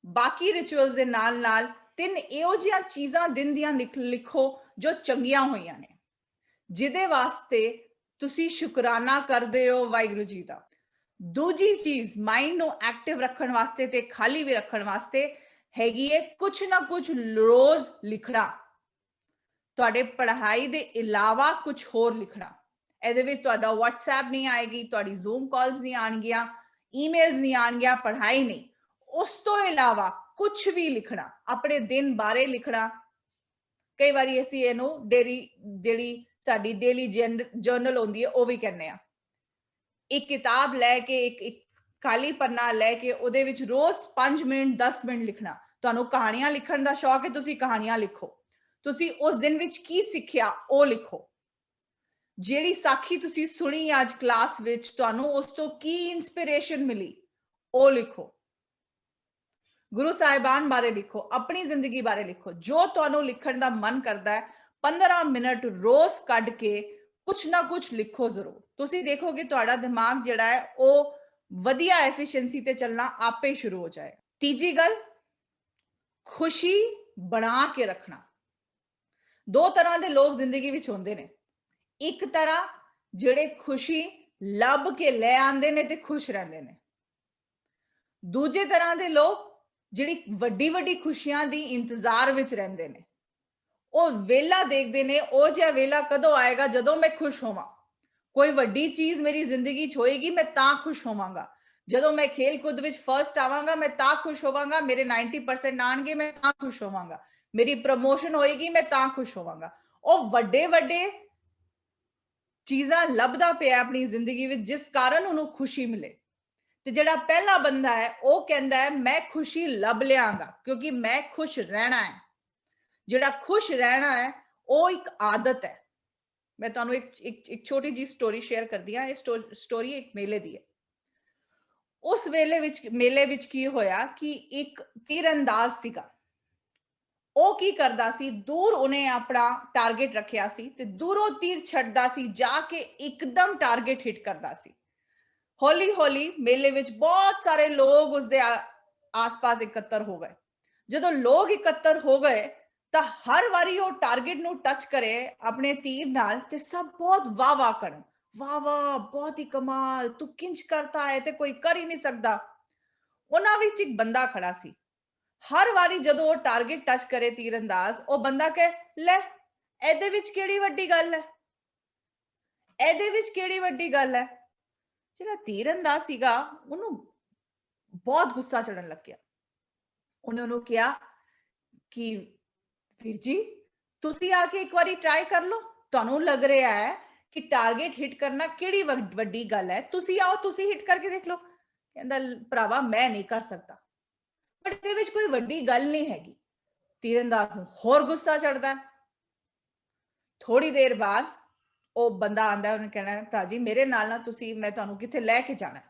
ਬਾਕੀ ਰਿਚੁਅਲਸ ਦੇ ਨਾਲ ਨਾਲ 3 ਇਹੋ ਜਿਹੀਆਂ ਚੀਜ਼ਾਂ ਦਿਨ ਦੀਆਂ ਲਿਖੋ ਜੋ ਚੰਗੀਆਂ ਹੋਈਆਂ ਨੇ, ਜਿਹਦੇ ਵਾਸਤੇ ਤੁਸੀਂ ਸ਼ੁਕਰਾਨਾ ਕਰਦੇ ਹੋ ਵਾਹਿਗੁਰੂ ਜੀ ਦਾ। ਦੂਜੀ ਚੀਜ਼ ਮਾਈਂਡ ਨੂੰ ਐਕਟਿਵ ਰੱਖਣ ਵਾਸਤੇ ਤੇ ਖਾਲੀ ਵੀ ਰੱਖਣ ਵਾਸਤੇ ਹੈਗੀ ਹੈ ਕੁਝ ਨਾ ਕੁਝ ਰੋਜ਼ ਲਿਖਣਾ। ਤੁਹਾਡੇ ਪੜ੍ਹਾਈ ਦੇ ਇਲਾਵਾ ਕੁਝ ਹੋਰ ਲਿਖਣਾ। ਇਹਦੇ ਵਿੱਚ ਤੁਹਾਡਾ WhatsApp ਨਹੀਂ ਆਏਗੀ, ਤੁਹਾਡੀ Zoom ਕਾਲਸ ਨਹੀਂ ਆਣਗੀਆਂ, ਈਮੇਲਸ ਨਹੀਂ ਆਣਗੀਆਂ, ਪੜ੍ਹਾਈ ਨਹੀਂ। ਉਸ ਤੋਂ ਇਲਾਵਾ ਕੁਝ ਵੀ ਲਿਖਣਾ, ਆਪਣੇ ਦਿਨ ਬਾਰੇ ਲਿਖਣਾ। ਕਈ ਵਾਰੀ ਅਸੀਂ ਇਹਨੂੰ ਡੇਲੀ, ਜਿਹੜੀ ਸਾਡੀ ਡੇਲੀ ਜਰਨਲ ਹੁੰਦੀ ਹੈ ਉਹ ਵੀ ਕਹਿੰਦੇ ਆ। एक किताब लैके एक खाली पन्ना लैके ਉਹਦੇ ਵਿੱਚ रोज 5 ਮਿੰਟ 10 ਮਿੰਟ ਲਿਖਣਾ। ਤੁਹਾਨੂੰ ਕਹਾਣੀਆਂ ਲਿਖਣ ਦਾ ਸ਼ੌਕ ਹੈ, ਤੁਸੀਂ ਕਹਾਣੀਆਂ ਲਿਖੋ। ਤੁਸੀਂ ਉਸ ਦਿਨ ਵਿੱਚ ਕੀ ਸਿੱਖਿਆ ਉਹ ਲਿਖੋ। ਜਿਹੜੀ ਸਾਖੀ ਤੁਸੀਂ ਸੁਣੀ ਅੱਜ ਕਲਾਸ ਵਿੱਚ, ਤੁਹਾਨੂੰ ਉਸ ਤੋਂ ਕੀ ਇਨਸਪੀਰੇਸ਼ਨ ਮਿਲੀ ਉਹ ਲਿਖੋ। ਗੁਰੂ ਸਾਹਿਬਾਨ ਬਾਰੇ ਲਿਖੋ, ਆਪਣੀ ਜ਼ਿੰਦਗੀ ਬਾਰੇ ਲਿਖੋ। ਜੋ ਤੁਹਾਨੂੰ ਲਿਖਣ ਦਾ ਮਨ ਕਰਦਾ ਹੈ 15 ਮਿੰਟ ਰੋਜ਼ ਕੱਢ ਕੇ ਕੁਛ ਨਾ ਕੁਛ ਲਿਖੋ ਜ਼ਰੂਰ। ਤੁਸੀਂ ਦੇਖੋਗੇ ਤੁਹਾਡਾ ਦਿਮਾਗ ਜਿਹੜਾ ਹੈ ਉਹ ਵਧੀਆ ਐਫੀਸ਼ੀਐਂਸੀ ਤੇ ਚੱਲਣਾ ਆਪੇ ਸ਼ੁਰੂ ਹੋ ਜਾਏ। ਤੀਜੀ ਗੱਲ, ਖੁਸ਼ੀ ਬਣਾ ਕੇ ਰੱਖਣਾ। ਦੋ ਤਰ੍ਹਾਂ ਦੇ ਲੋਕ ਜ਼ਿੰਦਗੀ ਵਿੱਚ ਹੁੰਦੇ ਨੇ। ਇੱਕ ਤਰ੍ਹਾਂ ਜਿਹੜੇ ਖੁਸ਼ੀ ਲੱਭ ਕੇ ਲੈ ਆਉਂਦੇ ਨੇ ਤੇ ਖੁਸ਼ ਰਹਿੰਦੇ ਨੇ। ਦੂਜੇ ਤਰ੍ਹਾਂ ਦੇ ਲੋਕ ਜਿਹੜੀ ਵੱਡੀ ਵੱਡੀ ਖੁਸ਼ੀਆਂ ਦੀ ਇੰਤਜ਼ਾਰ ਵਿੱਚ ਰਹਿੰਦੇ ਨੇ। ਉਹ ਵੇਲਾ ਦੇਖਦੇ ਨੇ, ਉਹ ਜਿਹਾ ਵੇਲਾ ਕਦੋਂ ਆਏਗਾ ਜਦੋਂ ਮੈਂ ਖੁਸ਼ ਹੋਵਾਂ। ਕੋਈ ਵੱਡੀ ਚੀਜ਼ ਮੇਰੀ ਜ਼ਿੰਦਗੀ 'ਚ ਹੋਏਗੀ, ਮੈਂ ਤਾਂ ਖੁਸ਼ ਹੋਵਾਂਗਾ। ਜਦੋਂ ਮੈਂ ਖੇਲ ਕੂਦ ਵਿੱਚ ਫਰਸਟ ਆਵਾਂਗਾ, ਮੈਂ ਤਾਂ ਖੁਸ਼ ਹੋਵਾਂਗਾ। ਮੇਰੇ 90% ਆਣਗੇ, ਮੈਂ ਤਾਂ ਖੁਸ਼ ਹੋਵਾਂਗਾ। ਮੇਰੀ ਪ੍ਰਮੋਸ਼ਨ ਹੋਏਗੀ, ਮੈਂ ਤਾਂ ਖੁਸ਼ ਹੋਵਾਂਗਾ। ਉਹ ਵੱਡੇ ਵੱਡੇ ਚੀਜ਼ਾਂ ਲੱਭਦਾ ਪਿਆ ਆਪਣੀ ਜ਼ਿੰਦਗੀ ਵਿੱਚ ਜਿਸ ਕਾਰਨ ਉਹਨੂੰ ਖੁਸ਼ੀ ਮਿਲੇ। ਤੇ ਜਿਹੜਾ ਪਹਿਲਾ ਬੰਦਾ ਹੈ ਉਹ ਕਹਿੰਦਾ ਹੈ ਮੈਂ ਖੁਸ਼ੀ ਲੱਭ ਲਿਆਂਗਾ ਕਿਉਂਕਿ ਮੈਂ ਖੁਸ਼ ਰਹਿਣਾ ਹੈ। ਜਿਹੜਾ ਖੁਸ਼ ਰਹਿਣਾ ਹੈ ਉਹ ਇੱਕ ਆਦਤ ਹੈ। ਮੈਂ ਤੁਹਾਨੂੰ ਇੱਕ ਛੋਟੀ ਜੀ ਸਟੋਰੀ ਸ਼ੇਅਰ ਕਰਦੀ ਹਾਂ। ਇਹ ਸਟੋਰੀ ਇੱਕ ਮੇਲੇ ਦੀ ਹੈ। ਉਸ ਮੇਲੇ ਵਿੱਚ ਕੀ ਹੋਇਆ ਕਿ ਇੱਕ ਤੀਰਅੰਦਾਜ਼ ਸੀਗਾ। ਉਹ ਕੀ ਕਰਦਾ ਸੀ, ਦੂਰ ਉਹਨੇ ਆਪਣਾ ਟਾਰਗੇਟ ਰੱਖਿਆ ਸੀ ਤੇ ਦੂਰੋਂ ਤੀਰ ਛੱਡਦਾ ਸੀ, ਜਾ ਕੇ ਇੱਕਦਮ ਟਾਰਗੇਟ ਹਿੱਟ ਕਰਦਾ ਸੀ। ਹੌਲੀ ਹੌਲੀ ਮੇਲੇ ਵਿੱਚ ਬਹੁਤ ਸਾਰੇ ਲੋਕ ਉਸਦੇ ਆਸ-ਪਾਸ ਇਕੱਤਰ ਹੋ ਗਏ। ਜਦੋਂ ਲੋਕ ਇਕੱਤਰ ਹੋ ਗਏ ਤਾਂ ਹਰ ਵਾਰੀ ਉਹ ਟਾਰਗੇਟ ਨੂੰ ਟੱਚ ਕਰੇ ਆਪਣੇ ਤੀਰ ਨਾਲ ਤੇ ਸਭ ਬਹੁਤ ਵਾਹ ਵਾਹ ਕਰਨ, ਵਾਹ ਵਾਹ ਬਹੁਤ ਹੀ ਕਮਾਲ, ਤੂੰ ਕਿੰਜ ਕਰਤਾ ਹੈ ਤੇ ਕੋਈ ਕਰ ਹੀ ਨਹੀਂ ਸਕਦਾ। ਉਹਨਾਂ ਵਿੱਚ ਇੱਕ ਬੰਦਾ ਖੜਾ ਸੀ। ਹਰ ਵਾਰੀ ਜਦੋਂ ਉਹ ਟਾਰਗੇਟ ਟੱਚ ਕਰੇ ਤੀਰਅੰਦਾਜ਼, ਉਹ ਬੰਦਾ ਕਹੇ ਲੈ ਇਹਦੇ ਵਿੱਚ ਕਿਹੜੀ ਵੱਡੀ ਗੱਲ ਹੈ, ਇਹਦੇ ਵਿੱਚ ਕਿਹੜੀ ਵੱਡੀ ਗੱਲ ਹੈ। ਜਿਹੜਾ ਤੀਰਅੰਦਾਜ਼ ਸੀਗਾ ਉਹਨੂੰ ਬਹੁਤ ਗੁੱਸਾ ਚੜਨ ਲੱਗਿਆ। ਉਹਨੇ ਉਹਨੂੰ ਕਿਹਾ ਕਿ ਵੀਰ ਜੀ ਤੁਸੀਂ ਆ ਕੇ ਇੱਕ ਵਾਰੀ ਟਰਾਈ ਕਰ ਲਓ, ਤੁਹਾਨੂੰ ਲੱਗ ਰਿਹਾ ਹੈ ਕਿ ਟਾਰਗੇਟ ਹਿੱਟ ਕਰਨਾ ਕਿਹੜੀ ਵੱਡੀ ਗੱਲ ਹੈ, ਤੁਸੀਂ ਆਓ ਤੁਸੀਂ ਹਿੱਟ ਕਰਕੇ ਦੇਖ ਲਓ। ਕਹਿੰਦਾ ਭਰਾਵਾ ਮੈਂ ਨਹੀਂ ਕਰ ਸਕਦਾ, ਪਰ ਇਹਦੇ ਵਿੱਚ ਕੋਈ ਵੱਡੀ ਗੱਲ ਨਹੀਂ ਹੈਗੀ। ਤੀਰਅੰਦਾਜ਼ ਨੂੰ ਹੋਰ ਗੁੱਸਾ ਚੜਦਾ। ਥੋੜੀ ਦੇਰ ਬਾਅਦ ਉਹ ਬੰਦਾ ਆਂਦਾ, ਉਹਨੇ ਕਹਿਣਾ ਭਰਾ ਜੀ ਮੇਰੇ ਨਾਲ ਨਾ ਤੁਸੀਂ, ਮੈਂ ਤੁਹਾਨੂੰ ਕਿੱਥੇ ਲੈ ਕੇ ਜਾਣਾ।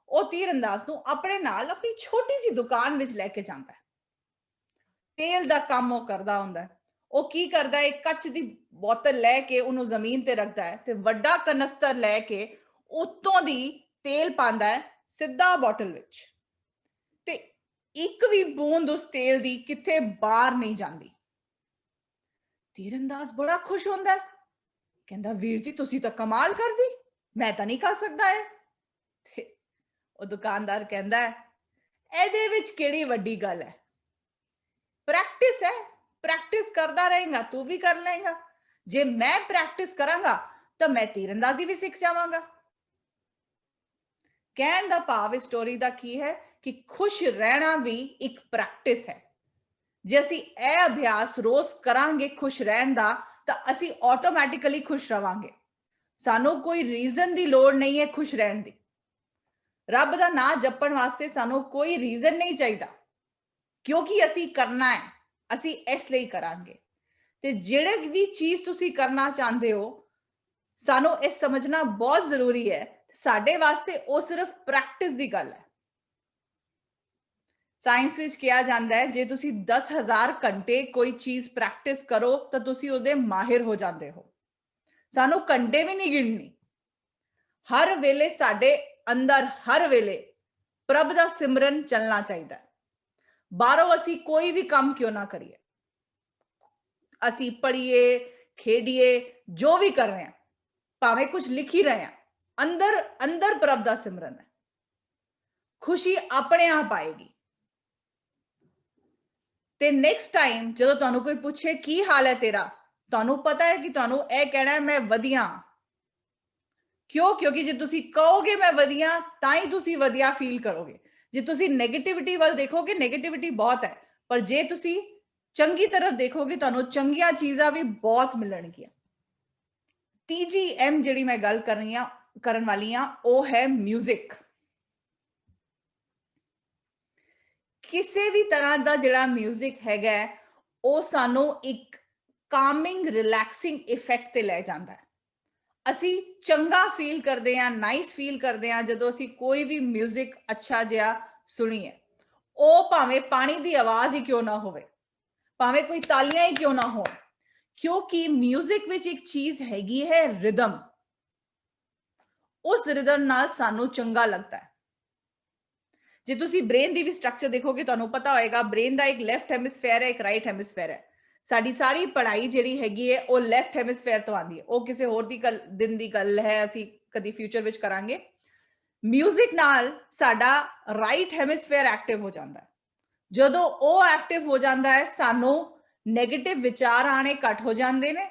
ਉਹ ਤੀਰਅੰਦਾਜ਼ ਨੂੰ ਆਪਣੇ ਨਾਲ ਆਪਣੀ ਛੋਟੀ ਜਿਹੀ ਦੁਕਾਨ ਵਿੱਚ ਲੈ ਕੇ ਜਾਂਦਾ। ਤੇਲ ਦਾ ਕੰਮ ਉਹ ਕਰਦਾ ਹੁੰਦਾ। ਉਹ ਕੀ ਕਰਦਾ, ਇੱਕ ਕੱਚ ਦੀ ਬੋਤਲ ਲੈ ਕੇ ਉਹਨੂੰ ਜ਼ਮੀਨ ਤੇ ਰੱਖਦਾ ਹੈ ਤੇ ਵੱਡਾ ਕਨਸਤਰ ਲੈ ਕੇ ਉੱਤੋਂ ਦੀ ਤੇਲ ਪਾਉਂਦਾ ਹੈ ਸਿੱਧਾ ਬੋਤਲ ਵਿੱਚ, ਤੇ ਇੱਕ ਵੀ ਬੂੰਦ ਉਸ ਤੇਲ ਦੀ ਕਿੱਥੇ ਬਾਹਰ ਨਹੀਂ ਜਾਂਦੀ। ਤੀਰਅੰਦਾਜ਼ ਬੜਾ ਖੁਸ਼ ਹੁੰਦਾ, ਕਹਿੰਦਾ ਵੀਰ ਜੀ ਤੁਸੀਂ ਤਾਂ ਕਮਾਲ ਕਰਦੀ, ਮੈਂ ਤਾਂ ਨਹੀਂ ਕਰ ਸਕਦਾ ਇਹ। ਤੇ ਉਹ ਦੁਕਾਨਦਾਰ ਕਹਿੰਦਾ ਇਹਦੇ ਵਿੱਚ ਕਿਹੜੀ ਵੱਡੀ ਗੱਲ ਹੈ, ਪ੍ਰੈਕਟਿਸ ਹੈ, ਪ੍ਰੈਕਟਿਸ ਕਰਦਾ ਰਹੇਗਾ ਤੂੰ ਵੀ ਕਰ ਲਏਗਾ। ਜੇ ਮੈਂ ਪ੍ਰੈਕਟਿਸ ਕਰਾਂਗਾ ਤਾਂ ਮੈਂ ਤੀਰਅੰਦਾਜ਼ੀ ਵੀ ਸਿੱਖ ਜਾਵਾਂਗਾ। ਕਹਿਣ ਦਾ ਭਾਵ ਇਸ ਸਟੋਰੀ ਦਾ ਕੀ ਹੈ ਕਿ ਖੁਸ਼ ਰਹਿਣਾ ਵੀ ਇੱਕ ਪ੍ਰੈਕਟਿਸ ਹੈ। ਜੇ ਅਸੀਂ ਇਹ ਅਭਿਆਸ ਰੋਜ਼ ਕਰਾਂਗੇ ਖੁਸ਼ ਰਹਿਣ ਦਾ, ਤਾਂ ਅਸੀਂ ਆਟੋਮੈਟਿਕਲੀ ਖੁਸ਼ ਰਵਾਂਗੇ। ਸਾਨੂੰ ਕੋਈ ਰੀਜ਼ਨ ਦੀ ਲੋੜ ਨਹੀਂ ਹੈ ਖੁਸ਼ ਰਹਿਣ ਦੀ। ਰੱਬ ਦਾ ਨਾਮ ਜਪਣ ਵਾਸਤੇ ਸਾਨੂੰ ਕੋਈ ਰੀਜ਼ਨ ਨਹੀਂ ਚਾਹੀਦਾ, ਕਿਉਂਕਿ ਅਸੀਂ ਕਰਨਾ ਹੈ, ਅਸੀਂ ਇਸ ਲਈ ਕਰਾਂਗੇ। ਤੇ ਜਿਹੜੇ ਵੀ ਚੀਜ਼ ਤੁਸੀਂ ਕਰਨਾ ਚਾਹੁੰਦੇ ਹੋ, ਸਾਨੂੰ ਇਹ ਸਮਝਣਾ ਬਹੁਤ ਜ਼ਰੂਰੀ ਹੈ ਸਾਡੇ ਵਾਸਤੇ ਉਹ ਸਿਰਫ ਪ੍ਰੈਕਟਿਸ ਦੀ ਗੱਲ ਹੈ। ਸਾਇੰਸ ਵਿੱਚ ਕਿਹਾ ਜਾਂਦਾ ਹੈ ਜੇ ਤੁਸੀਂ 10,000 ਘੰਟੇ ਕੋਈ ਚੀਜ਼ ਪ੍ਰੈਕਟਿਸ ਕਰੋ ਤਾਂ ਤੁਸੀਂ ਉਹਦੇ ਮਾਹਿਰ ਹੋ ਜਾਂਦੇ ਹੋ। ਸਾਨੂੰ ਘੰਟੇ ਵੀ ਨਹੀਂ ਗਿਣਨੀ। ਹਰ ਵੇਲੇ ਸਾਡੇ ਅੰਦਰ ਹਰ ਵੇਲੇ ਪ੍ਰਭ ਦਾ ਸਿਮਰਨ ਚੱਲਣਾ ਚਾਹੀਦਾ ਹੈ। ਬਾਹਰੋਂ ਅਸੀਂ ਕੋਈ ਵੀ ਕੰਮ ਕਿਉਂ ਨਾ ਕਰੀਏ, ਅਸੀਂ ਪੜ੍ਹੀਏ, ਖੇਡੀਏ, ਜੋ ਵੀ ਕਰ ਰਹੇ ਹਾਂ, ਭਾਵੇਂ ਕੁਝ ਲਿਖ ਹੀ ਰਹੇ ਹਾਂ, ਅੰਦਰ ਪ੍ਰਭ ਦਾ ਸਿਮਰਨ ਹੈ। ਖੁਸ਼ੀ ਆਪਣੇ ਆਪ ਆਏਗੀ। ਤੇ ਨੈਕਸਟ ਟਾਈਮ ਜਦੋਂ ਤੁਹਾਨੂੰ ਕੋਈ ਪੁੱਛੇ ਕੀ ਹਾਲ ਹੈ ਤੇਰਾ, ਤੁਹਾਨੂੰ ਪਤਾ ਹੈ ਕਿ ਤੁਹਾਨੂੰ ਇਹ ਕਹਿਣਾ ਹੈ ਮੈਂ ਵਧੀਆ। ਕਿਉਂ? ਕਿਉਂਕਿ ਜੇ ਤੁਸੀਂ ਕਹੋਗੇ ਮੈਂ ਵਧੀਆ ਤਾਂ ਹੀ ਤੁਸੀਂ ਵਧੀਆ ਫੀਲ ਕਰੋਗੇ। ਜੇ ਤੁਸੀਂ ਨੈਗੇਟਿਵਿਟੀ ਵੱਲ ਦੇਖੋਗੇ, ਨੈਗੇਟਿਵਿਟੀ ਬਹੁਤ ਹੈ, ਪਰ ਜੇ ਤੁਸੀਂ ਚੰਗੀ ਤਰਫ ਦੇਖੋਗੇ ਤੁਹਾਨੂੰ ਚੰਗੀਆਂ ਚੀਜ਼ਾਂ ਵੀ ਬਹੁਤ ਮਿਲਣਗੀਆਂ। ਤੀਜੀ ਜਿਹੜੀ ਮੈਂ ਗੱਲ ਕਰ ਰਹੀ ਹਾਂ ਕਰਨ ਵਾਲੀ ਹਾਂ ਉਹ ਹੈ ਮਿਊਜ਼ਿਕ। ਕਿਸੇ ਵੀ ਤਰ੍ਹਾਂ ਦਾ ਜਿਹੜਾ ਮਿਊਜ਼ਿਕ ਹੈਗਾ ਉਹ ਸਾਨੂੰ ਇੱਕ ਕਾਮਿੰਗ ਰਿਲੈਕਸਿੰਗ ਇਫੈਕਟ ਤੇ ਲੈ ਜਾਂਦਾ ਹੈ। ਅਸੀਂ ਚੰਗਾ ਫੀਲ ਕਰਦੇ ਹਾਂ, ਨਾਈਸ ਫੀਲ ਕਰਦੇ ਹਾਂ ਜਦੋਂ ਅਸੀਂ ਕੋਈ ਵੀ ਮਿਊਜ਼ਿਕ ਅੱਛਾ ਜਿਹਾ ਸੁਣੀਏ। ਉਹ ਭਾਵੇਂ ਪਾਣੀ ਦੀ ਆਵਾਜ਼ ਹੀ ਕਿਉਂ ਨਾ ਹੋਵੇ, ਭਾਵੇਂ ਕੋਈ ਤਾਲੀਆਂ ਹੀ ਕਿਉਂ ਨਾ ਹੋਣ, ਕਿਉਂਕਿ ਮਿਊਜ਼ਿਕ ਵਿੱਚ ਇੱਕ ਚੀਜ਼ ਹੈਗੀ ਹੈ ਰਿਦਮ। ਉਸ ਰਿਦਮ ਨਾਲ ਸਾਨੂੰ ਚੰਗਾ ਲੱਗਦਾ ਹੈ। ਜੇ ਤੁਸੀਂ ਬ੍ਰੇਨ ਦੀ ਵੀ ਸਟਰਕਚਰ ਦੇਖੋਗੇ ਤੁਹਾਨੂੰ ਪਤਾ ਹੋਏਗਾ ਬ੍ਰੇਨ ਦਾ ਇੱਕ ਲੈਫਟ ਹੈਮਿਸਫੇਅਰ ਹੈ, ਇੱਕ ਰਾਈਟ ਹੈਮਿਸਫੇਅਰ ਹੈ। ਸਾਡੀ ਸਾਰੀ ਪੜ੍ਹਾਈ ਜਿਹੜੀ ਹੈਗੀ ਹੈ ਉਹ ਲੈਫਟ ਹੈਮਿਸਫੇਅਰ ਤੋਂ ਆਉਂਦੀ ਹੈ। ਉਹ ਕਿਸੇ ਹੋਰ ਦਿਨ ਦੀ ਗੱਲ ਹੈ, ਅਸੀਂ ਕਦੀ ਫਿਊਚਰ ਵਿੱਚ ਕਰਾਂਗੇ। ਮਿਊਜ਼ਿਕ ਨਾਲ ਸਾਡਾ ਰਾਈਟ ਹੈਮਿਸਫੇਅਰ ਐਕਟਿਵ ਹੋ ਜਾਂਦਾ ਹੈ। ਜਦੋਂ ਉਹ ਐਕਟਿਵ ਹੋ ਜਾਂਦਾ ਹੈ ਸਾਨੂੰ ਨੈਗੇਟਿਵ ਵਿਚਾਰ ਆਣੇ ਘੱਟ ਹੋ ਜਾਂਦੇ ਨੇ।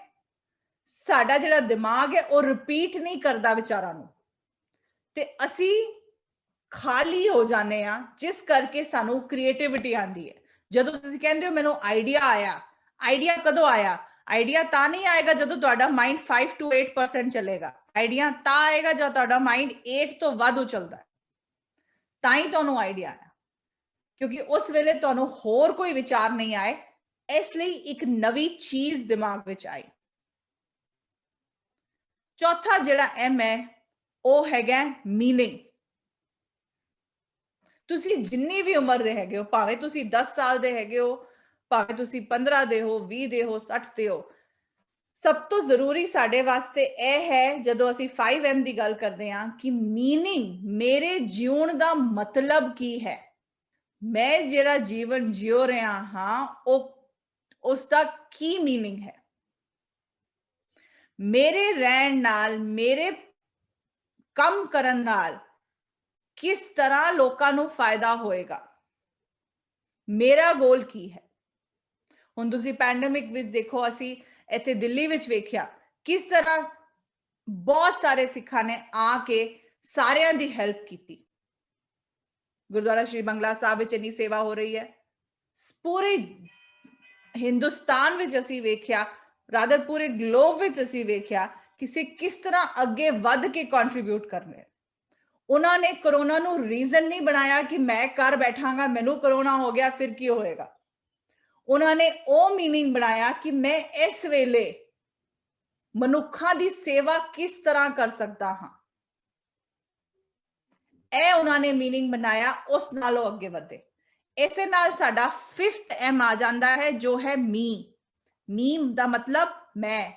ਸਾਡਾ ਜਿਹੜਾ ਦਿਮਾਗ ਹੈ ਉਹ ਰਿਪੀਟ ਨਹੀਂ ਕਰਦਾ ਵਿਚਾਰਾਂ ਨੂੰ, ਤੇ ਅਸੀਂ ਖਾਲੀ ਹੋ ਜਾਂਦੇ ਆ, ਜਿਸ ਕਰਕੇ ਸਾਨੂੰ ਕ੍ਰੀਏਟਿਵਿਟੀ ਆਉਂਦੀ ਹੈ। ਜਦੋਂ ਤੁਸੀਂ ਕਹਿੰਦੇ ਹੋ ਮੈਨੂੰ ਆਈਡੀਆ ਆਇਆ, ਆਈਡੀਆ ਕਦੋਂ ਆਇਆ? ਆਈਡੀਆ ਤਾਂ ਨਹੀਂ ਆਏਗਾ ਜਦੋਂ ਤੁਹਾਡਾ ਮਾਈਂਡ 5 to 8% ਚੱਲੇਗਾ। ਆਈਡੀਆ ਤਾਂ ਆਏਗਾ ਜਦ ਤੁਹਾਡਾ ਮਾਈਂਡ 8 ਤੋਂ ਵੱਧ ਚੱਲਦਾ ਹੈ, ਤਾਂ ਹੀ ਤੁਹਾਨੂੰ ਆਈਡੀਆ ਆਇਆ, ਕਿਉਂਕਿ ਉਸ ਵੇਲੇ ਤੁਹਾਨੂੰ ਹੋਰ ਕੋਈ ਵਿਚਾਰ ਨਹੀਂ ਆਏ, ਇਸ ਲਈ ਇੱਕ ਨਵੀਂ ਚੀਜ਼ ਦਿਮਾਗ ਵਿੱਚ ਆਈ। ਚੌਥਾ ਜਿਹੜਾ ਐਮ ਹੈ ਉਹ ਹੈਗਾ ਮੀਨਿੰਗ। ਤੁਸੀਂ ਜਿੰਨੀ ਵੀ ਉਮਰ ਦੇ ਹੈਗੇ ਹੋ, ਭਾਵੇਂ ਤੁਸੀਂ 10 ਸਾਲ ਦੇ ਹੈਗੇ ਹੋ, ਭਾਵੇਂ ਤੁਸੀਂ 15 ਦੇ ਹੋ, 20 ਦੇ ਹੋ, 60 ਦੇ ਹੋ, ਸਭ ਤੋਂ ਜ਼ਰੂਰੀ ਸਾਡੇ ਵਾਸਤੇ ਇਹ ਹੈ ਜਦੋਂ ਅਸੀਂ 5M ਦੀ ਗੱਲ ਕਰਦੇ ਹਾਂ ਕਿ ਮੀਨਿੰਗ, ਮੇਰੇ ਜਿਉਣ ਦਾ ਮਤਲਬ ਕੀ ਹੈ। ਮੈਂ ਜਿਹੜਾ ਜੀਵਨ ਜਿਉ ਰਿਹਾ ਹਾਂ ਉਹ ਉਸ ਦਾ ਕੀ ਮੀਨਿੰਗ ਹੈ। ਮੇਰੇ ਰਹਿਣ ਨਾਲ, ਮੇਰੇ ਕੰਮ ਕਰਨ ਨਾਲ ਕਿਸ ਤਰ੍ਹਾਂ ਲੋਕਾਂ ਨੂੰ ਫਾਇਦਾ ਹੋਏਗਾ, ਮੇਰਾ ਗੋਲ ਕੀ ਹੈ। ਹੁਣ ਤੁਸੀਂ ਪੈਂਡੇਮਿਕ ਵਿੱਚ ਦੇਖੋ, ਅਸੀਂ ਇੱਥੇ ਦਿੱਲੀ ਵਿੱਚ ਵੇਖਿਆ ਕਿਸ ਤਰ੍ਹਾਂ ਬਹੁਤ ਸਾਰੇ ਸਿੱਖਾਂ ਨੇ ਆ ਕੇ ਸਾਰਿਆਂ ਦੀ ਹੈਲਪ ਕੀਤੀ। ਗੁਰਦੁਆਰਾ ਸ਼੍ਰੀ ਬੰਗਲਾ ਸਾਹਿਬ ਵਿੱਚ ਇੰਨੀ ਸੇਵਾ ਹੋ ਰਹੀ ਹੈ। ਪੂਰੇ ਹਿੰਦੁਸਤਾਨ ਵਿੱਚ ਅਸੀਂ ਵੇਖਿਆ, ਰਾਦਰ ਪੂਰੇ ਗਲੋਬ ਵਿੱਚ ਅਸੀਂ ਵੇਖਿਆ ਕਿਸੇ ਕਿਸ ਤਰ੍ਹਾਂ ਅੱਗੇ ਵੱਧ ਕੇ ਕੰਟਰੀਬਿਊਟ ਕਰਨੇ। ਉਹਨਾਂ ਨੇ ਕਰੋਨਾ ਨੂੰ ਰੀਜ਼ਨ ਨਹੀਂ ਬਣਾਇਆ ਕਿ ਮੈਂ ਘਰ ਬੈਠਾਂਗਾ, ਮੈਨੂੰ ਕਰੋਨਾ ਹੋ ਗਿਆ ਫਿਰ ਕੀ ਹੋਏਗਾ। ਉਹਨਾਂ ਨੇ ਉਹ ਮੀਨਿੰਗ ਬਣਾਇਆ ਕਿ ਮੈਂ ਇਸ ਵੇਲੇ ਮਨੁੱਖਾਂ ਦੀ ਸੇਵਾ ਕਿਸ ਤਰ੍ਹਾਂ ਕਰ ਸਕਦਾ ਹਾਂ। ਇਹ ਉਹਨਾਂ ਨੇ ਮੀਨਿੰਗ ਬਣਾਇਆ, ਉਸ ਨਾਲੋਂ ਅੱਗੇ ਵਧੇ। ਇਸੇ ਨਾਲ ਸਾਡਾ 5th M ਆ ਜਾਂਦਾ ਹੈ ਜੋ ਹੈ ਮੀ। ਮੀਮ ਦਾ ਮਤਲਬ ਮੈਂ।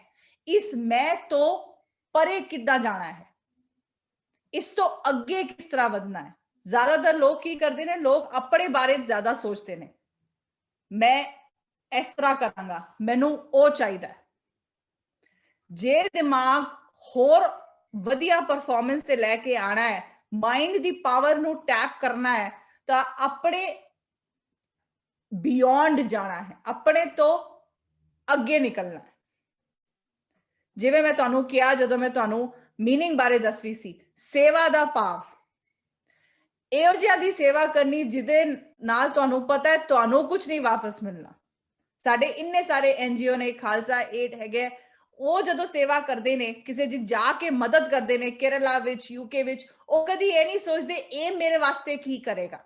ਇਸ ਮੈਂ ਤੋਂ ਪਰੇ ਕਿੱਦਾਂ ਜਾਣਾ ਹੈ, ਇਸ ਤੋਂ ਅੱਗੇ ਕਿਸ ਤਰ੍ਹਾਂ ਵਧਣਾ ਹੈ। ਜ਼ਿਆਦਾਤਰ ਲੋਕ ਕੀ ਕਰਦੇ ਨੇ, ਲੋਕ ਆਪਣੇ ਬਾਰੇ ਜ਼ਿਆਦਾ ਸੋਚਦੇ ਨੇ। ਮੈਂ ਇਸ ਤਰ੍ਹਾਂ ਕਰਾਂਗਾ, ਮੈਨੂੰ ਉਹ ਚਾਹੀਦਾ ਹੈ। ਜੇ ਦਿਮਾਗ ਹੋਰ ਵਧੀਆ ਪਰਫਾਰਮੈਂਸ ਤੇ ਲੈ ਕੇ ਆਣਾ ਹੈ, ਮਾਈਂਡ ਦੀ ਪਾਵਰ ਨੂੰ ਟੈਪ ਕਰਨਾ ਹੈ, ਤਾਂ ਆਪਣੇ ਬਿਯੋਂਡ ਜਾਣਾ ਹੈ, ਆਪਣੇ ਤੋਂ ਅੱਗੇ ਨਿਕਲਣਾ ਹੈ। ਜਿਵੇਂ ਮੈਂ ਤੁਹਾਨੂੰ ਕਿਹਾ ਜਦੋਂ ਮੈਂ ਤੁਹਾਨੂੰ ਮੀਨਿੰਗ ਬਾਰੇ ਦੱਸੀ ਸੀ, ਸੇਵਾ ਦਾ ਭਾਵ। ਇਹੋ ਜਿਹਾ ਦੀ ਸੇਵਾ ਕਰਨੀ ਜਿਹਦੇ ਨਾਲ ਤੁਹਾਨੂੰ ਪਤਾ ਹੈ ਤੁਹਾਨੂੰ ਕੁਝ ਨਹੀਂ ਵਾਪਸ ਮਿਲਣਾ। ਸਾਡੇ ਇੰਨੇ ਸਾਰੇ NGO ਨੇ, ਖਾਲਸਾ ਏਡ ਹੈਗੇ, ਉਹ ਜਦੋਂ ਸੇਵਾ ਕਰਦੇ ਨੇ, ਕਿਸੇ ਦੀ ਜਾ ਕੇ ਮਦਦ ਕਰਦੇ ਨੇ ਕੇਰਲਾ ਵਿੱਚ, UK ਵਿੱਚ, ਉਹ ਕਦੀ ਇਹ ਨਹੀਂ ਸੋਚਦੇ ਇਹ ਮੇਰੇ ਵਾਸਤੇ ਕੀ ਕਰੇਗਾ।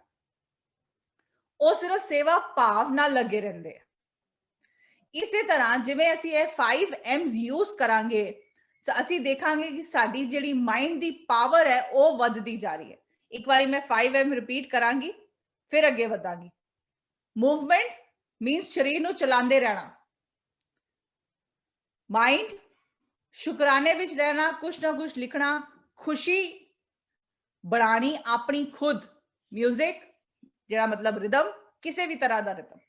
ਉਹ ਸਿਰਫ ਸੇਵਾ ਭਾਵ ਨਾਲ ਲੱਗੇ ਰਹਿੰਦੇ ਆ। ਇਸੇ ਤਰ੍ਹਾਂ ਜਿਵੇਂ ਅਸੀਂ ਇਹ 5M's ਯੂਜ਼ ਕਰਾਂਗੇ, ਅਸੀਂ ਦੇਖਾਂਗੇ ਕਿ ਸਾਡੀ ਜਿਹੜੀ ਮਾਈਂਡ ਦੀ ਪਾਵਰ ਹੈ ਉਹ ਵੱਧਦੀ ਜਾ ਰਹੀ ਹੈ। ਇੱਕ ਵਾਰੀ ਮੈਂ 5M ਰਿਪੀਟ ਕਰਾਂਗੀ, ਫਿਰ ਅੱਗੇ ਵਧਾਂਗੀ। ਮੂਵਮੈਂਟ ਮੀਨਸ ਸਰੀਰ ਨੂੰ ਚਲਾਉਂਦੇ ਰਹਿਣਾ। ਮਾਈਂਡ ਸ਼ੁਕਰਾਨੇ ਵਿੱਚ ਰਹਿਣਾ, ਕੁਛ ਨਾ ਕੁਛ ਲਿਖਣਾ, ਖੁਸ਼ੀ बढ़ानी अपनी खुद। म्यूजिक जेड़ा मतलब रिदम, किसी भी तरह का रिदम।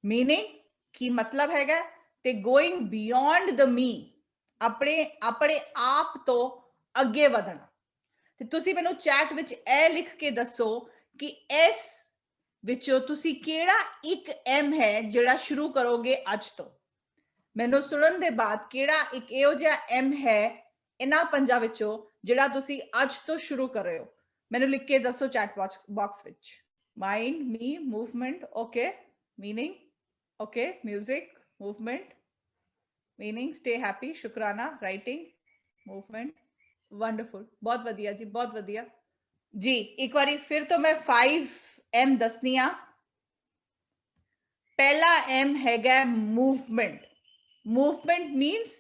मीनिंग की मतलब हैगा ते गोइंग बियॉन्ड द मी, अपने अपने आप तो अगे ਵਧਣਾ। ਤੇ ਤੁਸੀਂ ਮੈਨੂੰ ਚੈਟ ਵਿੱਚ ਇਹ ਲਿਖ ਕੇ ਦੱਸੋ ਕਿ ਇਸ ਵਿੱਚੋਂ ਤੁਸੀਂ ਕਿਹੜਾ ਇੱਕ M ਹੈ ਜਿਹੜਾ ਸ਼ੁਰੂ ਕਰੋਗੇ ਅੱਜ ਤੋਂ। ਮੈਨੂੰ ਸੁਣਨ ਦੇ ਬਾਅਦ ਕਿਹੜਾ ਇੱਕ ਇਹੋ ਜਿਹਾ M ਹੈ ਇਹਨਾਂ ਪੰਜਾਂ ਵਿੱਚੋਂ ਜਿਹੜਾ ਤੁਸੀਂ ਅੱਜ ਤੋਂ ਸ਼ੁਰੂ ਕਰ ਰਹੇ ਹੋ, ਮੈਨੂੰ ਲਿਖ ਕੇ ਦੱਸੋ ਚੈਟ ਬਾਕਸ ਵਿੱਚ। Mind, me, movement, okay, meaning, okay, music, movement, meaning, stay happy, shukrana, writing, movement, wonderful, बहुत वधिया जी, बहुत वधिया जी। एक बारी फिर तो मैं 5M दसनी आ। पहला M हैगा मूवमेंट। मूवमेंट मीनस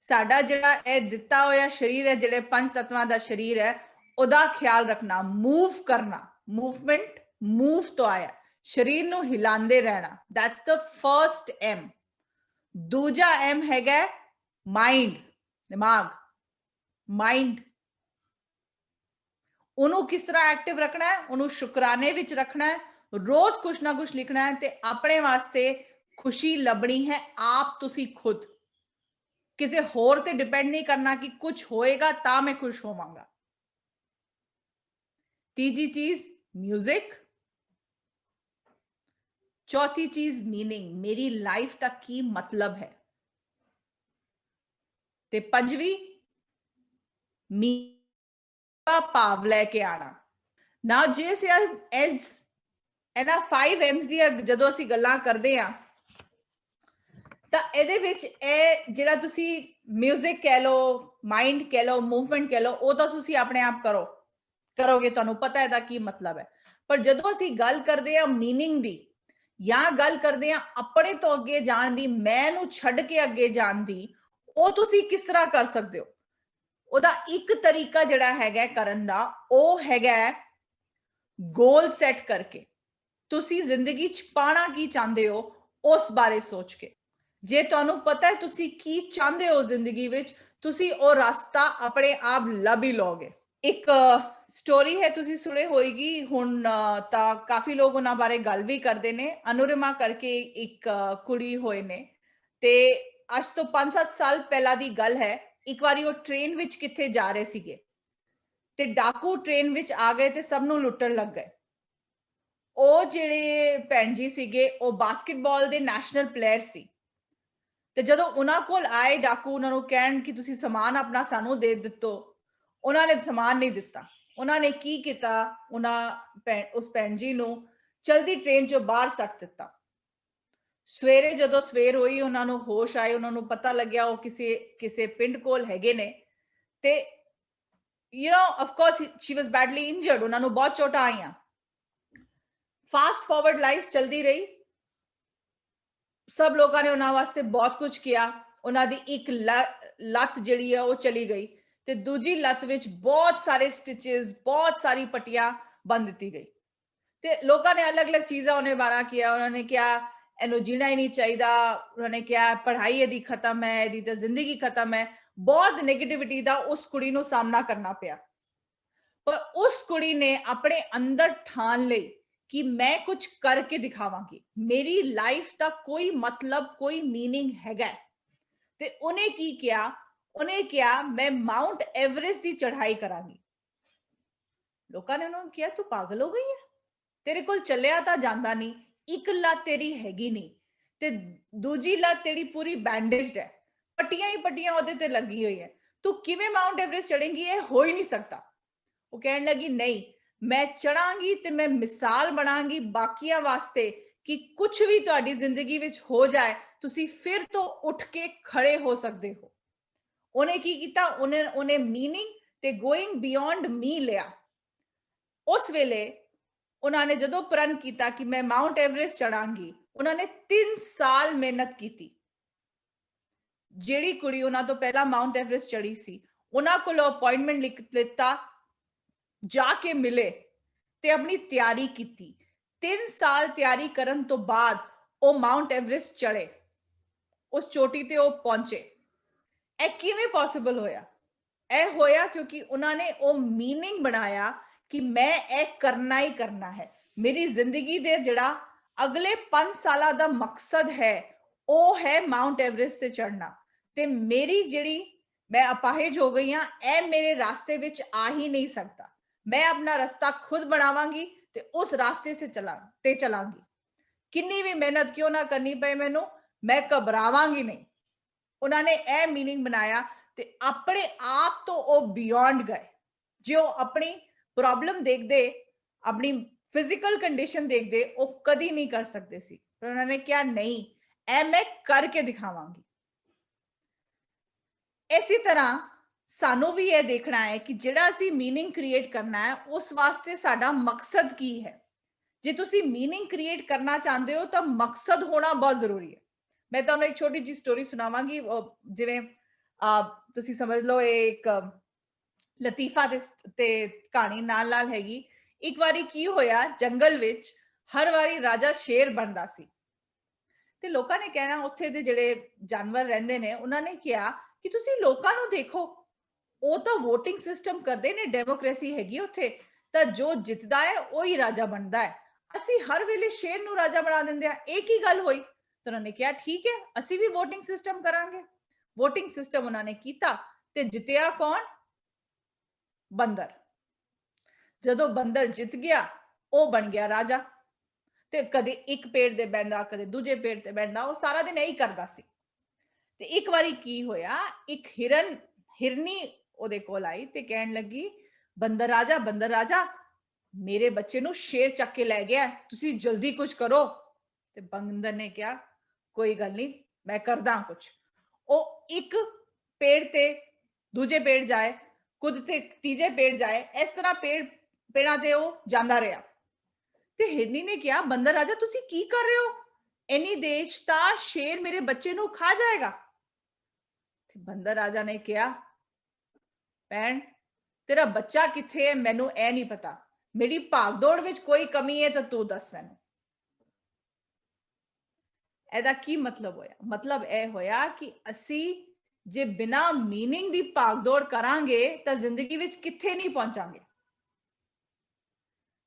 साडा जिहड़ा ਇਹ ਦਿੱਤਾ ਹੋਇਆ शरीर है, ਜਿਹੜੇ पंज तत्वां ਦਾ शरीर है, ਉਹਦਾ ख्याल रखना, मूव करना। मूवमेंट मूव तो आया, शरीर ਨੂੰ ਹਿਲਾਉਂਦੇ रहना, दैट्स द फर्स्ट M। दूजा M हैगा माइंड, दिमाग, माइंड। ਉਹਨੂੰ किस तरह एक्टिव रखना है, ਉਹਨੂੰ शुकराने विच रखना है, रोज कुछ ना कुछ लिखना है, ते अपने वास्ते खुशी लभनी है आप तुसी खुद। किसी होर ते डिपेंड नहीं करना कि कुछ होएगा ता मैं खुश होवांगा। तीजी चीज म्यूजिक। चौथी चीज मीनिंग, मेरी लाइफ का की मतलब है। ते पंजवी मीरा भाव लैके आना ना। जे से एज एना 5M's दी जदों असीं गल्लां करदे आ ਤਾਂ ਇਹਦੇ ਵਿੱਚ ਇਹ ਜਿਹੜਾ ਤੁਸੀਂ ਮਿਊਜ਼ਿਕ ਕਹਿ ਲਓ, ਮਾਈਂਡ ਕਹਿ ਲਓ, ਮੂਵਮੈਂਟ ਕਹਿ ਲਓ, ਉਹ ਤਾਂ ਤੁਸੀਂ ਆਪਣੇ ਆਪ ਕਰੋਗੇ, ਤੁਹਾਨੂੰ ਪਤਾ ਇਹਦਾ ਕੀ ਮਤਲਬ ਹੈ। ਪਰ ਜਦੋਂ ਅਸੀਂ ਗੱਲ ਕਰਦੇ ਆ ਮੀਨਿੰਗ ਦੀ, ਜਾਂ ਗੱਲ ਕਰਦੇ ਆ ਆਪਣੇ ਤੋਂ ਅੱਗੇ ਜਾਣ ਦੀ, ਮੈਂ ਨੂੰ ਛੱਡ ਕੇ ਅੱਗੇ ਜਾਣ ਦੀ, ਉਹ ਤੁਸੀਂ ਕਿਸ ਤਰ੍ਹਾਂ ਕਰ ਸਕਦੇ ਹੋ? ਉਹਦਾ ਇੱਕ ਤਰੀਕਾ ਜਿਹੜਾ ਹੈਗਾ ਕਰਨ ਦਾ, ਉਹ ਹੈਗਾ ਗੋਲ ਸੈੱਟ ਕਰਕੇ। ਤੁਸੀਂ ਜ਼ਿੰਦਗੀ 'ਚ ਪਾਣਾ ਕੀ ਚਾਹੁੰਦੇ ਹੋ, ਉਸ ਬਾਰੇ ਸੋਚ ਕੇ। ਜੇ ਤੁਹਾਨੂੰ ਪਤਾ ਹੈ ਤੁਸੀਂ ਕੀ ਚਾਹੁੰਦੇ ਹੋ ਜ਼ਿੰਦਗੀ ਵਿੱਚ, ਤੁਸੀਂ ਉਹ ਰਸਤਾ ਆਪਣੇ ਆਪ ਲੱਭ ਹੀ ਲਓਗੇ। ਇੱਕ ਸਟੋਰੀ ਹੈ, ਤੁਸੀਂ ਸੁਣੇ ਹੋਏਗੀ, ਹੁਣ ਤਾਂ ਕਾਫੀ ਲੋਕ ਉਹਨਾਂ ਬਾਰੇ ਗੱਲ ਵੀ ਕਰਦੇ ਨੇ। ਅਨੁਰਿਮਾ ਕਰਕੇ ਇੱਕ ਕੁੜੀ ਹੋਏ ਨੇ, ਤੇ ਅੱਜ ਤੋਂ 5-7 ਸਾਲ ਪਹਿਲਾਂ ਦੀ ਗੱਲ ਹੈ। ਇੱਕ ਵਾਰੀ ਉਹ ਟ੍ਰੇਨ ਵਿੱਚ ਕਿੱਥੇ ਜਾ ਰਹੇ ਸੀਗੇ, ਤੇ ਡਾਕੂ ਟ੍ਰੇਨ ਵਿੱਚ ਆ ਗਏ ਤੇ ਸਭ ਨੂੰ ਲੁੱਟਣ ਲੱਗ ਗਏ। ਉਹ ਜਿਹੜੇ ਭੈਣ ਜੀ ਸੀਗੇ, ਉਹ ਬਾਸਕਟਬਾਲ ਦੇ ਨੈਸ਼ਨਲ ਪਲੇਅਰ ਸੀ। ਤੇ ਜਦੋਂ ਉਹਨਾਂ ਕੋਲ ਆਏ ਡਾਕੂ, ਉਹਨਾਂ ਨੂੰ ਕਹਿਣ ਕਿ ਤੁਸੀਂ ਸਮਾਨ ਆਪਣਾ ਸਾਨੂੰ ਦੇ ਦਿੱਤੋ, ਉਹਨਾਂ ਨੇ ਸਮਾਨ ਨਹੀਂ ਦਿੱਤਾ। ਉਹਨਾਂ ਨੇ ਕੀ ਕੀਤਾ, ਉਸ ਭੈਣ ਜੀ ਨੂੰ ਚਲਦੀ ਟ੍ਰੇਨ ਚੋਂ ਬਾਹਰ ਸੱਟ ਦਿੱਤਾ। ਸਵੇਰੇ ਜਦੋਂ ਸਵੇਰ ਹੋਈ, ਉਹਨਾਂ ਨੂੰ ਹੋਸ਼ ਆਏ, ਉਹਨਾਂ ਨੂੰ ਪਤਾ ਲੱਗਿਆ ਉਹ ਕਿਸੇ ਪਿੰਡ ਕੋਲ ਹੈਗੇ ਨੇ। ਤੇ of course she was badly injured, ਉਹਨਾਂ ਨੂੰ ਬਹੁਤ ਚੋਟਾਂ ਆਈਆਂ। ਫਾਸਟ ਫਾਰਵਰਡ ਲਾਈਫ ਚਲਦੀ ਰਹੀ। सब लोगों ने उन्होंने वास्ते बहुत कुछ किया। उन्होंने एक लत जिहड़ी है वो चली गई, ते दूजी लत विच बहुत सारे स्टिचेस, बहुत सारी पट्टियां बन दी गई। ते लोगों ने अलग अलग चीज़ां उन्हें बारा किया। उन्होंने क्या इन्हू जीना ही नहीं चाहिए, उन्होंने क्या पढ़ाई यदि खत्म है, यदि तो जिंदगी खत्म है। बहुत नेगेटिविटी का उस कुड़ी नू सामना करना पिया। पर उस कुड़ी ने अपने अंदर ठान ली कि मैं कुछ करके दिखावांगी, मेरी लाइफ का कोई मतलब, कोई मीनिंग हैगा। ते उन्हें की किया, उन्हें क्या, मैं माउंट एवरेस्ट की चढ़ाई करांगी। लोगों ने उन्होंने किया, तू पागल हो गई है, तेरे कोल चलिया तां जांदा नहीं, एक लत तेरी हैगी नहीं, ते दूजी लत तेरी पूरी बैंडेज्ड है, पट्टियां ही पट्टियां ओदे ते लगी हुई है, तू किवें माउंट एवरेस्ट चढ़ेंगी, ये हो ही नहीं सकता। वो कहने लगी, नहीं, मैं चढ़ांगी ते मैं मिसाल बनांगी बाकियां वास्ते कि कुछ भी तुहाडी जिंदगी विच हो जाए, तुसी फिर तो उठ के खड़े हो सकते हो। उन्हें की कीता, उन्हें मीनिंग ते गोइंग बियॉन्ड मी लिया। उस वेले उन्होंने जदों प्रण किया कि मैं माउंट एवरेस्ट चढ़ांगी, उन्होंने 3 साल मेहनत की। ਜਿਹੜੀ ਕੁੜੀ ਉਹਨਾਂ ਤੋਂ ਪਹਿਲਾਂ ਮਾउंट एवरेस्ट ਚੜੀ ਸੀ, ਉਹਨਾਂ ਕੋਲ ਅਪਾਇੰਟਮੈਂਟ ਲਿਖ ਦਿੱਤਾ, ਜਾ ਕੇ ਮਿਲੇ ਤੇ ਆਪਣੀ ਤਿਆਰੀ ਕੀਤੀ। 3 ਸਾਲ ਤਿਆਰੀ ਕਰਨ ਤੋਂ ਬਾਅਦ ਉਹ ਮਾउंट एवरेस्ट ਚੜੇ, ਉਸ ਚੋਟੀ ਤੇ ਉਹ ਪਹੁੰਚੇ। ਇਹ ਕਿਵੇਂ ਪੋਸੀਬਲ ਹੋਇਆ? ਇਹ ਹੋਇਆ ਕਿਉਂਕਿ ਉਹਨਾਂ ਨੇ ਉਹ ਮੀਨਿੰਗ ਬਣਾਇਆ कि मैं ਇਹ करना ही करना है। मेरी जिंदगी दे जड़ा अगले 5 साल का मकसद है, वो है माउंट एवरेस्ट से चढ़ना। ते मेरी जड़ी मैं अपाहिज हो गई हाँ, ए मेरे रास्ते विच आ ही नहीं सकता। मैं अपना रास्ता खुद बनावांगी ते उस रास्ते से चलांगी। किन्नी भी मेहनत क्यों ना करनी पे मैनू, मैं घबरावांगी नहीं। उन्होंने ए मीनिंग बनाया ते अपने आप तो वो बियॉन्ड गए। जो अपनी प्रॉब्लम देखते, अपनी फिजिकल कंडीशन देखते, वो कदी नहीं कर सकते सी, पर उन्होंने क्या, नहीं, ए मैं करके दिखावांगी। इसी तरह ਸਾਨੂੰ ਵੀ ਇਹ ਦੇਖਣਾ ਹੈ ਕਿ ਜਿਹੜਾ ਅਸੀਂ ਮੀਨਿੰਗ ਕ੍ਰੀਏਟ ਕਰਨਾ ਹੈ ਉਸ ਵਾਸਤੇ ਸਾਡਾ ਮਕਸਦ ਕੀ ਹੈ। ਜੇ ਤੁਸੀਂ ਮੀਨਿੰਗ ਕ੍ਰੀਏਟ ਕਰਨਾ ਚਾਹੁੰਦੇ ਹੋ ਤਾਂ ਮਕਸਦ ਹੋਣਾ ਬਹੁਤ ਜ਼ਰੂਰੀ ਹੈ। ਮੈਂ ਤੁਹਾਨੂੰ ਇੱਕ ਛੋਟੀ ਜਿਹੀ ਸਟੋਰੀ ਸੁਣਾਵਾਂਗੀ। ਜਿਵੇਂ ਤੁਸੀਂ ਸਮਝ ਲਓ ਇਹ ਇੱਕ ਲਤੀਫਾ ਤੇ ਕਹਾਣੀ ਨਾਲ ਨਾਲ ਹੈਗੀ। ਇੱਕ ਵਾਰੀ ਕੀ ਹੋਇਆ, ਜੰਗਲ ਵਿੱਚ ਹਰ ਵਾਰੀ ਰਾਜਾ ਸ਼ੇਰ ਬਣਦਾ ਸੀ ਤੇ ਲੋਕਾਂ ਨੇ ਕਹਿਣਾ, ਉੱਥੇ ਦੇ ਜਿਹੜੇ ਜਾਨਵਰ ਰਹਿੰਦੇ ਨੇ ਉਹਨਾਂ ਨੇ ਕਿਹਾ ਕਿ ਤੁਸੀਂ ਲੋਕਾਂ ਨੂੰ ਦੇਖੋ, ਉਹ ਤਾਂ VOTING ਸਿਸਟਮ ਕਰਦੇ ਨੇ, ਡੈਮੋਕ੍ਰੇਸੀ ਹੈਗੀ ਉੱਥੇ, ਤਾਂ ਜੋ ਜਿੱਤਦਾ ਹੈ ਉਹੀ ਰਾਜਾ ਬਣਦਾ ਹੈ। ਅਸੀਂ ਹਰ ਵੇਲੇ ਸ਼ੇਰ ਨੂੰ ਰਾਜਾ ਬਣਾ ਦਿੰਦੇ ਆ, ਇਹ ਕੀ ਗੱਲ ਹੋਈ? ਤਾਂ ਉਹਨਾਂ ਨੇ ਕਿਹਾ ਠੀਕ ਹੈ, ਅਸੀਂ ਵੀ VOTING ਸਿਸਟਮ ਕਰਾਂਗੇ। VOTING ਸਿਸਟਮ ਉਹਨਾਂ ਨੇ ਕੀਤਾ ਤੇ ਜਿੱਤਿਆ ਕੌਣ? ਬੰਦਰ। ਜਦੋਂ ਬੰਦਰ ਜਿੱਤ ਗਿਆ ਉਹ ਬਣ ਗਿਆ ਰਾਜਾ ਤੇ ਕਦੇ ਇੱਕ ਪੇੜ ਤੇ ਬੈਠਦਾ, ਕਦੇ ਦੂਜੇ ਪੇੜ ਤੇ ਬੈਠਦਾ, ਉਹ ਸਾਰਾ ਦਿਨ ਇਹੀ ਕਰਦਾ ਸੀ। ਤੇ ਇੱਕ ਵਾਰੀ ਕੀ ਹੋਇਆ, ਇੱਕ ਹਿਰਨੀ ਉਹਦੇ ਕੋਲ ਆਈ ਤੇ ਕਹਿਣ ਲੱਗੀ, ਬੰਦਰ ਰਾਜਾ ਮੇਰੇ ਬੱਚੇ ਨੂੰ ਸ਼ੇਰ ਚੱਕ ਕੇ ਲੈ ਗਿਆ, ਤੁਸੀਂ ਜਲਦੀ ਕੁਝ ਕਰੋ। ਤੇ ਬੰਦਰ ਨੇ ਕਿਹਾ ਕੋਈ ਗੱਲ ਨਹੀਂ, ਮੈਂ ਕਰਦਾ ਕੁਝ। ਉਹ ਇੱਕ ਪੇੜ ਤੇ ਦੂਜੇ ਪੇੜ ਜਾਏ, ਕੁਦ ਤੇ ਤੀਜੇ ਪੇੜ ਜਾਏ, ਇਸ ਤਰ੍ਹਾਂ ਪੇੜਾਂ ਤੇ ਉਹ ਜਾਂਦਾ ਰਿਹਾ। ਤੇ ਹਿਰਨੀ ਨੇ ਕਿਹਾ, ਬੰਦਰ ਰਾਜਾ ਤੁਸੀਂ ਕੀ ਕਰ ਰਹੇ ਹੋ? ਇੰਨੀ ਦੇਰ ਚ ਤਾਂ ਸ਼ੇਰ ਮੇਰੇ ਬੱਚੇ ਨੂੰ ਖਾ ਜਾਏਗਾ। ਤੇ ਬੰਦਰ ਰਾਜਾ ਨੇ ਕਿਹਾ, ਭੈਣ ਤੇਰਾ ਬੱਚਾ ਕਿੱਥੇ ਹੈ ਮੈਨੂੰ ਇਹ ਨਹੀਂ ਪਤਾ, ਮੇਰੀ ਭਾਗਦੌੜ ਵਿੱਚ ਕੋਈ ਕਮੀ ਹੈ ਤਾਂ ਤੂੰ ਦੱਸ ਮੈਨੂੰ। ਇਹਦਾ ਕੀ ਮਤਲਬ ਹੋਇਆ? ਮਤਲਬ ਇਹ ਹੋਇਆ ਕਿ ਅਸੀਂ ਜੇ ਬਿਨਾਂ ਮੀਨਿੰਗ ਦੀ ਭਾਗਦੌੜ ਕਰਾਂਗੇ ਤਾਂ ਜ਼ਿੰਦਗੀ ਵਿੱਚ ਕਿੱਥੇ ਨਹੀਂ ਪਹੁੰਚਾਂਗੇ।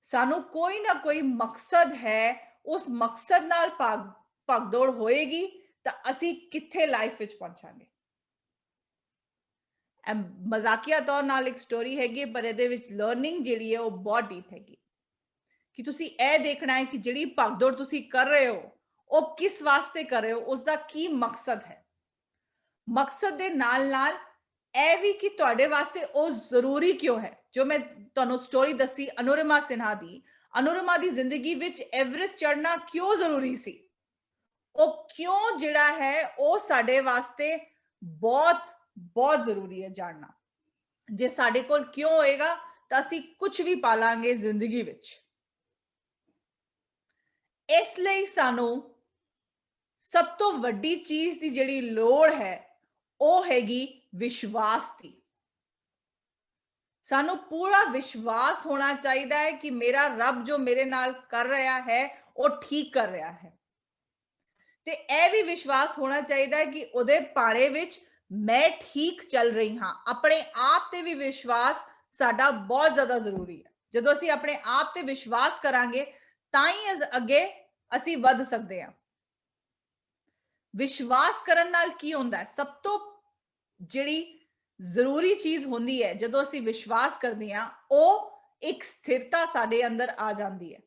ਸਾਨੂੰ ਕੋਈ ਨਾ ਕੋਈ ਮਕਸਦ ਹੈ, ਉਸ ਮਕਸਦ ਨਾਲ ਭਾਗਦੌੜ ਹੋਏਗੀ ਤਾਂ ਅਸੀਂ ਕਿੱਥੇ ਲਾਈਫ ਵਿੱਚ ਪਹੁੰਚਾਂਗੇ। ਮਜ਼ਾਕੀਆ ਤੌਰ ਨਾਲ ਇੱਕ ਸਟੋਰੀ ਹੈਗੀ, ਪਰ ਇਹਦੇ ਵਿੱਚ ਲਰਨਿੰਗ ਜਿਹੜੀ ਹੈ ਉਹ ਬਹੁਤ ਡੀਪ ਹੈਗੀ ਕਿ ਤੁਸੀਂ ਇਹ ਦੇਖਣਾ ਹੈ ਕਿ ਜਿਹੜੀ ਭਾਗਦੌੜ ਤੁਸੀਂ ਕਰ ਰਹੇ ਹੋ ਉਹ ਕਿਸ ਵਾਸਤੇ ਕਰ ਰਹੇ ਹੋ, ਉਸ ਦਾ ਕੀ ਮਕਸਦ ਹੈ। ਮਕਸਦ ਦੇ ਨਾਲ ਨਾਲ ਇਹ ਵੀ ਕਿ ਤੁਹਾਡੇ ਵਾਸਤੇ ਉਹ ਜ਼ਰੂਰੀ ਕਿਉਂ ਹੈ। ਜੋ ਮੈਂ ਤੁਹਾਨੂੰ ਸਟੋਰੀ ਦੱਸੀ ਅਨੁਰਿਮਾ ਸਿਨਹਾ ਦੀ, ਅਨੁਰਿਮਾ ਦੀ ਜ਼ਿੰਦਗੀ ਵਿੱਚ ਐਵਰੈਸਟ ਚੜ੍ਹਨਾ ਕਿਉਂ ਜ਼ਰੂਰੀ ਸੀ, ਉਹ ਕਿਉਂ ਜਿਹੜਾ ਹੈ ਉਹ ਸਾਡੇ ਵਾਸਤੇ ਬਹੁਤ ਬਹੁਤ ਜ਼ਰੂਰੀ ਹੈ ਜਾਣਨਾ। ਜੇ ਸਾਡੇ ਕੋਲ ਕਿਉਂ ਹੋਏਗਾ ਤਾਂ ਅਸੀਂ ਕੁਝ ਵੀ ਪਾਲਾਂਗੇ ਜ਼ਿੰਦਗੀ ਵਿੱਚ। ਇਸ ਲਈ ਸਾਨੂੰ ਸਭ ਤੋਂ ਵੱਡੀ ਚੀਜ਼ ਦੀ ਜਿਹੜੀ ਲੋੜ ਹੈ ਉਹ ਹੈਗੀ ਵਿਸ਼ਵਾਸ ਦੀ। ਸਾਨੂੰ ਪੂਰਾ ਵਿਸ਼ਵਾਸ ਹੋਣਾ ਚਾਹੀਦਾ ਹੈ ਕਿ ਮੇਰਾ ਰੱਬ ਜੋ ਮੇਰੇ ਨਾਲ ਕਰ ਰਿਹਾ ਹੈ ਉਹ ਠੀਕ ਕਰ ਰਿਹਾ ਹੈ, ਤੇ ਇਹ ਵੀ ਵਿਸ਼ਵਾਸ ਹੋਣਾ ਚਾਹੀਦਾ ਹੈ ਕਿ ਉਹਦੇ ਪਾੜੇ ਵਿੱਚ ਮੈਂ ਠੀਕ ਚੱਲ ਰਹੀ ਹਾਂ। ਆਪਣੇ ਆਪ ਤੇ ਵੀ ਵਿਸ਼ਵਾਸ ਸਾਡਾ ਬਹੁਤ ਜ਼ਿਆਦਾ ਜ਼ਰੂਰੀ ਹੈ। ਜਦੋਂ ਅਸੀਂ ਆਪਣੇ ਆਪ ਤੇ ਵਿਸ਼ਵਾਸ ਕਰਾਂਗੇ ਤਾਂ ਹੀ ਅੱਗੇ ਅਸੀਂ ਵੱਧ ਸਕਦੇ ਹਾਂ। ਵਿਸ਼ਵਾਸ ਕਰਨ ਨਾਲ ਕੀ ਹੁੰਦਾ ਹੈ? ਸਭ ਤੋਂ ਜਿਹੜੀ ਜ਼ਰੂਰੀ ਚੀਜ਼ ਹੁੰਦੀ ਹੈ ਜਦੋਂ ਅਸੀਂ ਵਿਸ਼ਵਾਸ ਕਰਦੇ ਹਾਂ, ਉਹ ਇੱਕ ਸਥਿਰਤਾ ਸਾਡੇ ਅੰਦਰ ਆ ਜਾਂਦੀ ਹੈ।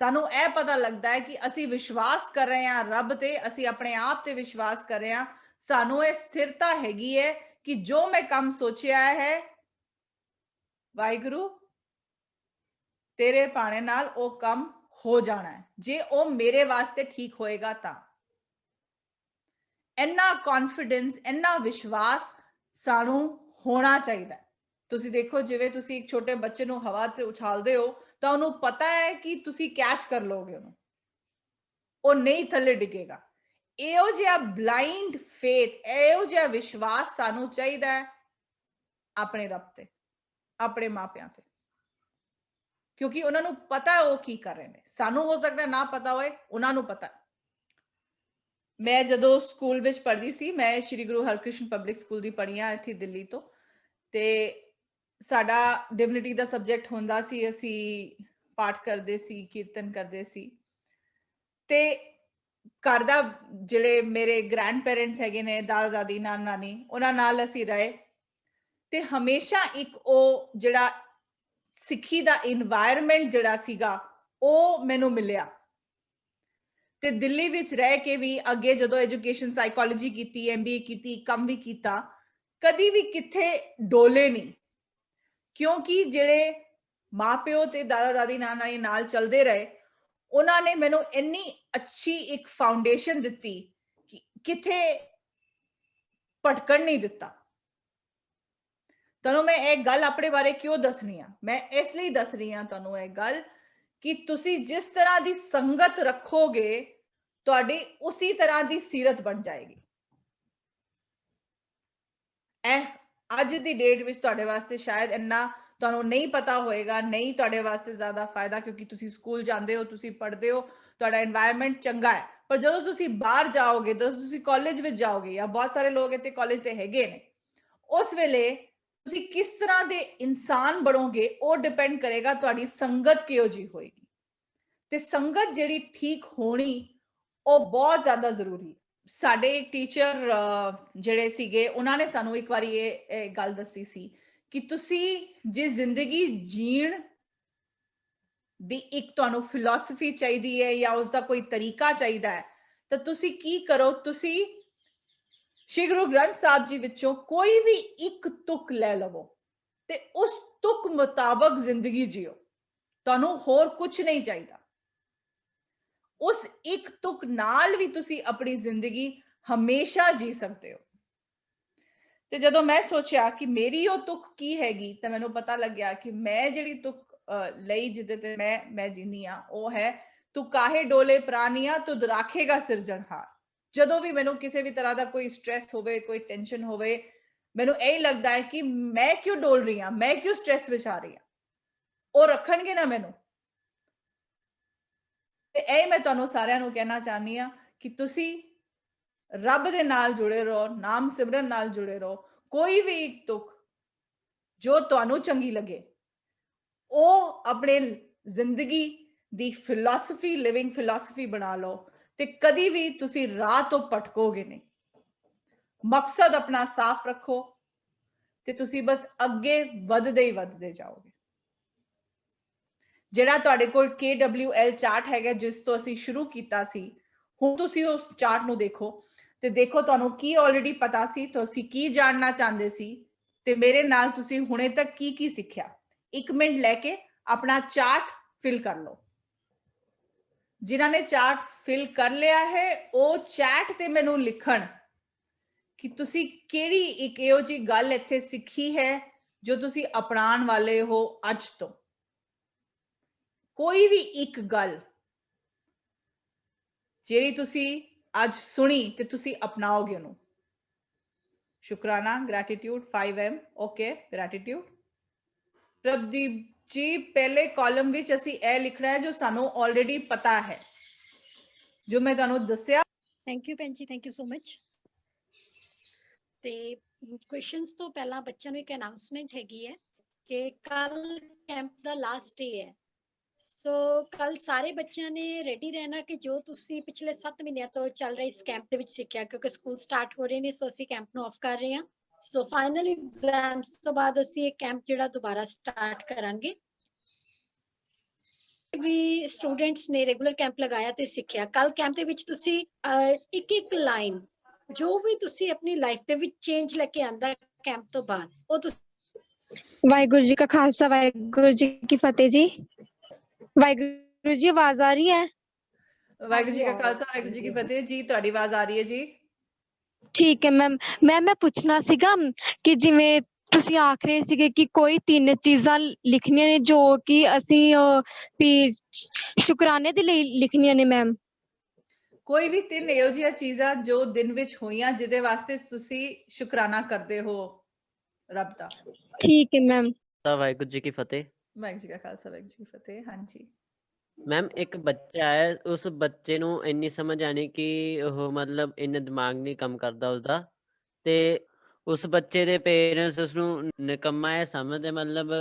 ਸਾਨੂੰ ਇਹ ਪਤਾ ਲੱਗਦਾ ਹੈ ਕਿ ਅਸੀਂ ਵਿਸ਼ਵਾਸ ਕਰ ਰਹੇ ਹਾਂ ਰੱਬ ਤੇ, ਅਸੀਂ ਆਪਣੇ ਆਪ ਤੇ ਵਿਸ਼ਵਾਸ ਕਰ ਰਹੇ ਹਾਂ। ਸਾਨੂੰ ਇਹ ਸਥਿਰਤਾ ਹੈਗੀ ਹੈ ਕਿ ਜੋ ਮੈਂ ਕੰਮ ਸੋਚਿਆ ਹੈ ਵਾਹਿਗੁਰੂ ਤੇਰੇ ਪਾਣੇ ਨਾਲ ਉਹ ਕੰਮ ਹੋ ਜਾਣਾ ਹੈ, ਜੇ ਉਹ ਮੇਰੇ ਵਾਸਤੇ ਠੀਕ ਹੋਏਗਾ ਤਾਂ। ਇੰਨਾ ਕੌਨਫੀਡੈਂਸ, ਇੰਨਾ ਵਿਸ਼ਵਾਸ ਸਾਨੂੰ ਹੋਣਾ ਚਾਹੀਦਾ। ਤੁਸੀਂ ਦੇਖੋ, ਜਿਵੇਂ ਤੁਸੀਂ ਇੱਕ ਛੋਟੇ ਬੱਚੇ ਨੂੰ ਹਵਾ ਤੇ ਉਛਾਲਦੇ ਹੋ ਤਾਂ ਉਹਨੂੰ ਪਤਾ ਹੈ ਕਿ ਤੁਸੀਂ ਕੈਚ ਕਰ ਲੋਗੇ ਉਹਨੂੰ, ਉਹ ਨਹੀਂ ਥੱਲੇ ਡਿੱਗੇਗਾ। ਇਹੋ ਜਿਹਾ ਬਲਾਈਂਡ ਫੇਥ, ਇਹੋ ਜਿਹਾ ਵਿਸ਼ਵਾਸ ਸਾਨੂੰ ਚਾਹੀਦਾ ਹੈ ਆਪਣੇ ਰੱਬ ਤੇ, ਆਪਣੇ ਮਾਪਿਆਂ ਤੇ, ਕਿਉਂਕਿ ਉਹਨਾਂ ਨੂੰ ਪਤਾ ਉਹ ਕੀ ਕਰ ਰਹੇ ਨੇ। ਸਾਨੂੰ ਹੋ ਸਕਦਾ ਨਾ ਪਤਾ ਹੋਏ, ਉਹਨਾਂ ਨੂੰ ਪਤਾ। ਮੈਂ ਜਦੋਂ ਸਕੂਲ ਵਿੱਚ ਪੜ੍ਹਦੀ ਸੀ, ਮੈਂ ਸ਼੍ਰੀ ਗੁਰੂ ਹਰਕ੍ਰਿਸ਼ਨ ਪਬਲਿਕ ਸਕੂਲ ਦੀ ਪੜ੍ਹੀ ਹਾਂ ਇੱਥੇ ਦਿੱਲੀ ਤੋਂ, ਤੇ ਸਾਡਾ ਡਿਵਿਨਿਟੀ ਦਾ ਸਬਜੈਕਟ ਹੁੰਦਾ ਸੀ, ਅਸੀਂ ਪਾਠ ਕਰਦੇ ਸੀ, ਕੀਰਤਨ ਕਰਦੇ ਸੀ। ਤੇ ਘਰ ਦਾ ਜਿਹੜੇ ਮੇਰੇ ਗ੍ਰੈਂਡ ਪੇਰੈਂਟਸ ਹੈਗੇ ਨੇ, ਦਾਦਾ ਦਾਦੀ, ਨਾਨਾ ਨਾਨੀ, ਉਹਨਾਂ ਨਾਲ ਅਸੀਂ ਰਹੇ ਤੇ ਹਮੇਸ਼ਾ ਇੱਕ ਉਹ ਜਿਹੜਾ ਸਿੱਖੀ ਦਾ ਇਨਵਾਇਰਨਮੈਂਟ ਜਿਹੜਾ ਸੀਗਾ ਉਹ ਮੈਨੂੰ ਮਿਲਿਆ। ਤੇ ਦਿੱਲੀ ਵਿੱਚ ਰਹਿ ਕੇ ਵੀ ਅੱਗੇ ਜਦੋਂ ਐਜੂਕੇਸ਼ਨ ਸਾਈਕੋਲੋਜੀ ਕੀਤੀ, MBA ਕੀਤੀ, ਕੰਮ ਵੀ ਕੀਤਾ, ਕਦੀ ਵੀ ਕਿੱਥੇ ਡੋਲੇ ਨਹੀਂ, ਕਿਉਂਕਿ ਜਿਹੜੇ ਮਾਪਿਓ ਤੇ ਦਾਦਾ ਦਾਦੀ ਨਾਨਾ ਨਾਨੀ ਨਾਲ ਚੱਲਦੇ ਰਹੇ, ਉਹਨਾਂ ਨੇ ਮੈਨੂੰ ਇੰਨੀ ਅੱਛੀ ਇੱਕ ਫਾਊਂਡੇਸ਼ਨ ਦਿੱਤੀ ਕਿ ਕਿੱਥੇ ਭਟਕਣ ਨਹੀਂ ਦਿੱਤਾ। ਤੁਹਾਨੂੰ ਮੈਂ ਇਹ ਗੱਲ ਆਪਣੇ ਬਾਰੇ ਕਿਉਂ ਦੱਸਣੀ ਆ, ਮੈਂ ਇਸ ਲਈ ਦੱਸ ਰਹੀ ਹਾਂ ਤੁਹਾਨੂੰ ਇਹ ਗੱਲ ਕਿ ਤੁਸੀਂ ਜਿਸ ਤਰ੍ਹਾਂ ਦੀ ਸੰਗਤ ਰੱਖੋਗੇ ਤੁਹਾਡੀ ਉਸੇ ਤਰ੍ਹਾਂ ਦੀ ਸੀਰਤ ਬਣ ਜਾਏਗੀ। ਇਹ ਅੱਜ ਦੀ ਡੇਟ ਵਿੱਚ ਤੁਹਾਡੇ ਵਾਸਤੇ ਸ਼ਾਇਦ ਇੰਨਾ ਤੁਹਾਨੂੰ ਨਹੀਂ ਪਤਾ ਹੋਏਗਾ, ਨਹੀਂ ਤੁਹਾਡੇ ਵਾਸਤੇ ਜ਼ਿਆਦਾ ਫਾਇਦਾ, ਕਿਉਂਕਿ ਤੁਸੀਂ ਸਕੂਲ ਜਾਂਦੇ ਹੋ, ਤੁਸੀਂ ਪੜ੍ਹਦੇ ਹੋ, ਤੁਹਾਡਾ এনवायरमेंट ਚੰਗਾ ਹੈ। ਪਰ ਜਦੋਂ ਤੁਸੀਂ ਬਾਹਰ ਜਾਓਗੇ, ਜਦੋਂ ਤੁਸੀਂ ਕਾਲਜ ਵਿੱਚ ਜਾਓਗੇ, ਜਾਂ ਬਹੁਤ ਸਾਰੇ ਲੋਕ ਇੱਥੇ ਕਾਲਜ ਤੇ ਹੈਗੇ ਨੇ, ਉਸ ਵੇਲੇ ਤੁਸੀਂ ਕਿਸ ਤਰ੍ਹਾਂ ਦੇ ਇਨਸਾਨ ਬਣੋਗੇ ਉਹ ਡਿਪੈਂਡ ਕਰੇਗਾ ਤੁਹਾਡੀ ਸੰਗਤ ਕਿਹੋ ਜਿਹੀ ਹੋਏਗੀ। ਤੇ ਸੰਗਤ ਜਿਹੜੀ ਠੀਕ ਹੋਣੀ ਉਹ ਬਹੁਤ ਜ਼ਿਆਦਾ ਜ਼ਰੂਰੀ ਹੈ। ਸਾਡੇ ਟੀਚਰ ਜਿਹੜੇ ਸੀਗੇ ਉਹਨਾਂ ਨੇ ਸਾਨੂੰ ਇੱਕ ਵਾਰੀ ਇਹ ਗੱਲ ਦੱਸੀ ਸੀ ਕਿ ਤੁਸੀਂ ਜੇ ਜ਼ਿੰਦਗੀ ਜੀਣ ਦੀ ਇੱਕ ਤੁਹਾਨੂੰ ਫਿਲਾਸਫੀ ਚਾਹੀਦੀ ਹੈ ਜਾਂ ਉਸ ਦਾ ਕੋਈ ਤਰੀਕਾ ਚਾਹੀਦਾ ਹੈ ਤਾਂ ਤੁਸੀਂ ਕੀ ਕਰੋ, ਤੁਸੀਂ ਸ਼੍ਰੀ ਗੁਰੂ ਗ੍ਰੰਥ ਸਾਹਿਬ ਜੀ ਵਿੱਚੋਂ ਕੋਈ ਵੀ ਇੱਕ ਤੁਕ ਲੈ ਲਵੋ ਤੇ ਉਸ ਤੁਕ ਮੁਤਾਬਕ ਜ਼ਿੰਦਗੀ ਜਿਓ। ਤੁਹਾਨੂੰ ਹੋਰ ਕੁਝ ਨਹੀਂ ਚਾਹੀਦਾ। ਉਸ ਇੱਕ ਤੁਕ ਨਾਲ ਵੀ ਤੁਸੀਂ ਆਪਣੀ ਜ਼ਿੰਦਗੀ ਹਮੇਸ਼ਾ ਜੀ ਸਕਦੇ ਹੋ। ਤੇ ਜਦੋਂ ਮੈਂ ਸੋਚਿਆ ਕਿ ਮੇਰੀ ਉਹ ਤੁਕ ਕੀ ਹੈਗੀ ਤਾਂ ਮੈਨੂੰ ਪਤਾ ਲੱਗਿਆ ਕਿ ਮੈਂ ਜਿਹੜੀ ਤੁਕ ਲਈ ਜਿਹਦੇ ਤੇ ਮੈਂ ਜੀਨੀ ਆ ਉਹ ਹੈ ਤੂੰ ਕਾਹੇ ਡੋਲੇ ਪ੍ਰਾਨੀਆਂ ਤੁਧ ਰਾਖੇਗਾ ਸਿਰਜਣਹਾਰ। ਜਦੋਂ ਵੀ ਮੈਨੂੰ ਕਿਸੇ ਵੀ ਤਰ੍ਹਾਂ ਦਾ ਕੋਈ ਸਟ੍ਰੈਸ ਹੋਵੇ, ਕੋਈ ਟੈਨਸ਼ਨ ਹੋਵੇ, ਮੈਨੂੰ ਇਹ ਲੱਗਦਾ ਹੈ ਕਿ ਮੈਂ ਕਿਉਂ ਡੋਲ ਰਹੀ ਹਾਂ, ਮੈਂ ਕਿਉਂ ਸਟ੍ਰੈਸ ਵਿੱਚ ਆ ਰਹੀ ਹਾਂ, ਉਹ ਰੱਖਣਗੇ ਨਾ ਮੈਨੂੰ। ਤੇ ਇਹ ਮੈਂ ਤੁਹਾਨੂੰ ਸਾਰਿਆਂ ਨੂੰ ਕਹਿਣਾ ਚਾਹਨੀ ਆ ਕਿ ਤੁਸੀਂ ਰੱਬ ਦੇ ਨਾਲ ਜੁੜੇ ਰਹੋ, ਨਾਮ ਸਿਮਰਨ ਨਾਲ ਜੁੜੇ ਰਹੋ। ਕੋਈ ਵੀ ਇੱਕ ਤੁਕ ਜੋ ਤੁਹਾਨੂੰ ਚੰਗੀ ਲੱਗੇ ਉਹ ਆਪਣੇ ਜ਼ਿੰਦਗੀ ਦੀ ਫਿਲਾਸਫੀ, ਲਿਵਿੰਗ ਫਿਲਾਸਫੀ ਬਣਾ ਲਓ ਤੇ ਕਦੀ ਵੀ ਤੁਸੀਂ ਰਾਹ ਤੋਂ ਭਟਕੋਗੇ ਨਹੀਂ। ਮਕਸਦ ਆਪਣਾ ਸਾਫ਼ ਰੱਖੋ ਤੇ ਤੁਸੀਂ ਬਸ ਅੱਗੇ ਵੱਧਦੇ ਹੀ ਵੱਧਦੇ ਜਾਓਗੇ। ਜਿਹੜਾ ਤੁਹਾਡੇ ਕੋਲ KWL ਚਾਰਟ ਹੈਗਾ ਜਿਸ ਤੋਂ ਅਸੀਂ ਸ਼ੁਰੂ ਕੀਤਾ ਸੀ, ਹੁਣ ਤੁਸੀਂ ਉਸ ਚਾਰਟ ਨੂੰ ਦੇਖੋ ਤੇ ਦੇਖੋ ਤੁਹਾਨੂੰ ਕੀ ਆਲਰੇਡੀ ਪਤਾ ਸੀ, ਤੁਸੀਂ ਕੀ ਜਾਣਨਾ ਚਾਹੁੰਦੇ ਸੀ ਤੇ ਮੇਰੇ ਨਾਲ ਤੁਸੀਂ ਹੁਣੇ ਤੱਕ ਕੀ ਸਿੱਖਿਆ। 1 ਮਿੰਟ ਲੈ ਕੇ ਆਪਣਾ ਚਾਰਟ ਫਿਲ ਕਰ ਲਓ। ਜਿਨ੍ਹਾਂ ਨੇ ਚਾਰਟ ਫਿਲ ਕਰ ਲਿਆ ਹੈ ਉਹ ਚੈਟ ਤੇ ਮੈਨੂੰ ਲਿਖਣ ਕਿ ਤੁਸੀਂ ਕਿਹੜੀ ਇੱਕ ਇਹੋ ਜਿਹੀ ਗੱਲ ਇੱਥੇ ਸਿੱਖੀ ਹੈ ਜੋ ਤੁਸੀਂ ਅਪਣਾਉਣ ਵਾਲੇ ਹੋ ਅੱਜ ਤੋਂ। ਕੋਈ ਵੀ ਇੱਕ ਗੱਲ ਜਿਹੜੀ ਤੁਸੀਂ ਅੱਜ ਸੁਣੀ ਤੇ ਤੁਸੀਂ ਅਪਣਾਓਗੇ ਉਹਨੂੰ। ਸ਼ੁਕਰਾਨਾ, gratitude, 5M, okay, gratitude. Prabhdeep ਜੀ, ਪਹਿਲੇ ਕਾਲਮ ਵਿੱਚ ਅਸੀਂ ਇਹ ਲਿਖਣਾ ਹੈ ਜੋ ਸਾਨੂੰ ਆਲਰੇਡੀ ਪਤਾ ਹੈ, ਜੋ ਮੈਂ ਤੁਹਾਨੂੰ ਦੱਸਿਆ। ਥੈਂਕ ਯੂ ਭੈਣ ਜੀ, ਥੈਂਕ ਯੂ ਸੋ ਮਚ। ਤੇ ਕੁਐਸਚਨਸ ਤੋਂ ਪਹਿਲਾਂ ਬੱਚਿਆਂ ਨੂੰ ਇੱਕ ਅਨਾਉਂਸਮੈਂਟ ਹੈਗੀ ਹੈ ਕਿ ਕੱਲ ਕੈਂਪ ਦਾ ਲਾਸਟ ਡੇ ਹੈ। ਸੋ ਕੱਲ ਸਾਰੇ ਬੱਚਿਆਂ ਨੇ ਰੈਡੀ ਰਹਿਣਾ ਕਿ ਜੋ ਤੁਸੀਂ ਪਿਛਲੇ 7 ਮਹੀਨਿਆਂ ਤੋਂ ਚੱਲ ਰਹੇ ਇਸ ਕੈਂਪ ਦੇ ਵਿੱਚ ਸਿੱਖਿਆ, ਕਿਉਂਕਿ ਸਕੂਲ ਸਟਾਰਟ ਹੋ ਰਹੇ ਨੇ, ਸੋ ਅਸੀਂ ਕੈਂਪ ਨੂੰ ਆਫ ਕਰ ਰਹੇ ਹਾਂ। ਸੋ ਫਾਈਨਲ ਐਗਜ਼ਾਮਸ ਤੋਂ ਬਾਅਦ ਅਸੀਂ ਇਹ ਕੈਂਪ ਜਿਹੜਾ ਦੁਬਾਰਾ ਸਟਾਰਟ ਕਰਾਂਗੇ। ਵੀ ਸਟੂਡੈਂਟਸ ਨੇ ਰੈਗੂਲਰ ਕੈਂਪ ਲਗਾਇਆ ਤੇ ਸਿੱਖਿਆ, ਕੱਲ ਕੈਂਪ ਦੇ ਵਿੱਚ ਤੁਸੀਂ ਇੱਕ ਲਾਈਨ ਜੋ ਵੀ ਤੁਸੀਂ ਆਪਣੀ ਲਾਈਫ ਦੇ ਵਿੱਚ ਚੇਂਜ ਲੈ ਕੇ ਆਂਦਾ ਕੈਂਪ ਤੋਂ ਬਾਅਦ ਉਹ ਤੁਸੀਂ। ਵਾਹਿਗੁਰੂ ਜੀ ਕਾ ਖਾਲਸਾ, ਵਾਹਿਗੁਰੂ ਜੀ ਕੀ ਫਤਿਹ ਜੀ। ਵਾਹਿਗੁਰੂ ਜੀ, ਆਵਾਜ਼ ਆ ਰਹੀ ਹੈ? ਵਾਹਿਗੁਰੂ ਜੀ ਕਾ ਖਾਲਸਾ, ਵਾਹਿਗੁਰੂ ਜੀ ਕੀ ਫਤਿਹ ਜੀ। ਤੁਹਾਡੀ ਆਵਾਜ਼ ਆ ਰਹੀ ਹੈ ਜੀ। ਠੀਕ ਹੈ ਮੈਮ। ਮੈਂ ਪੁੱਛਣਾ ਸੀਗਾ ਕਿ ਜਿਵੇਂ ਤੁਸੀਂ ਆਖ ਰਹੇ ਸੀਗੇ ਕਿ ਕੋਈ 3 ਚੀਜ਼ਾਂ ਲਿਖਣੀਆਂ ਨੇ ਜੋ ਕਿ ਅਸੀਂ ਵੀ ਸ਼ੁਕਰਾਨੇ ਦੇ ਲਈ ਲਿਖਣੀਆਂ ਨੇ ਮੈਮ। ਕੋਈ ਵੀ 3 ਇਹੋ ਜਿਹੀਆਂ ਚੀਜ਼ਾਂ ਜੋ ਦਿਨ ਵਿੱਚ ਹੋਈਆਂ ਜਿਹਦੇ ਵਾਸਤੇ ਤੁਸੀਂ ਸ਼ੁਕਰਾਨਾ ਕਰਦੇ ਹੋ ਰੱਬ ਦਾ। ਠੀਕ ਹੈ ਮੈਮ। ਵਾਹਿਗੁਰੂ ਜੀ ਕੀ ਫਤਿਹ। ਵਾਹਿਗੁਰੂ ਜੀ ਕਾ ਖਾਲਸਾ, ਵਾਹਿਗੁਰੂ ਜੀ ਕੀ ਫਤਿਹ। ਹਾਂਜੀ ਮੈਮ, ਇੱਕ ਬੱਚਾ ਹੈ, ਉਸ ਬੱਚੇ ਨੂੰ ਇੰਨੀ ਸਮਝ ਆਣੀ ਕਿ ਉਹ ਮਤਲਬ ਇੰਨਾ ਦਿਮਾਗ ਨਹੀਂ ਕੰਮ ਕਰਦਾ ਉਸਦਾ, ਤੇ ਉਸ ਬੱਚੇ ਦੇ ਪੇਰੈਂਟਸ ਉਸਨੂੰ ਨਿਕੰਮਾ ਹੈ ਸਮਝਦੇ, ਮਤਲਬ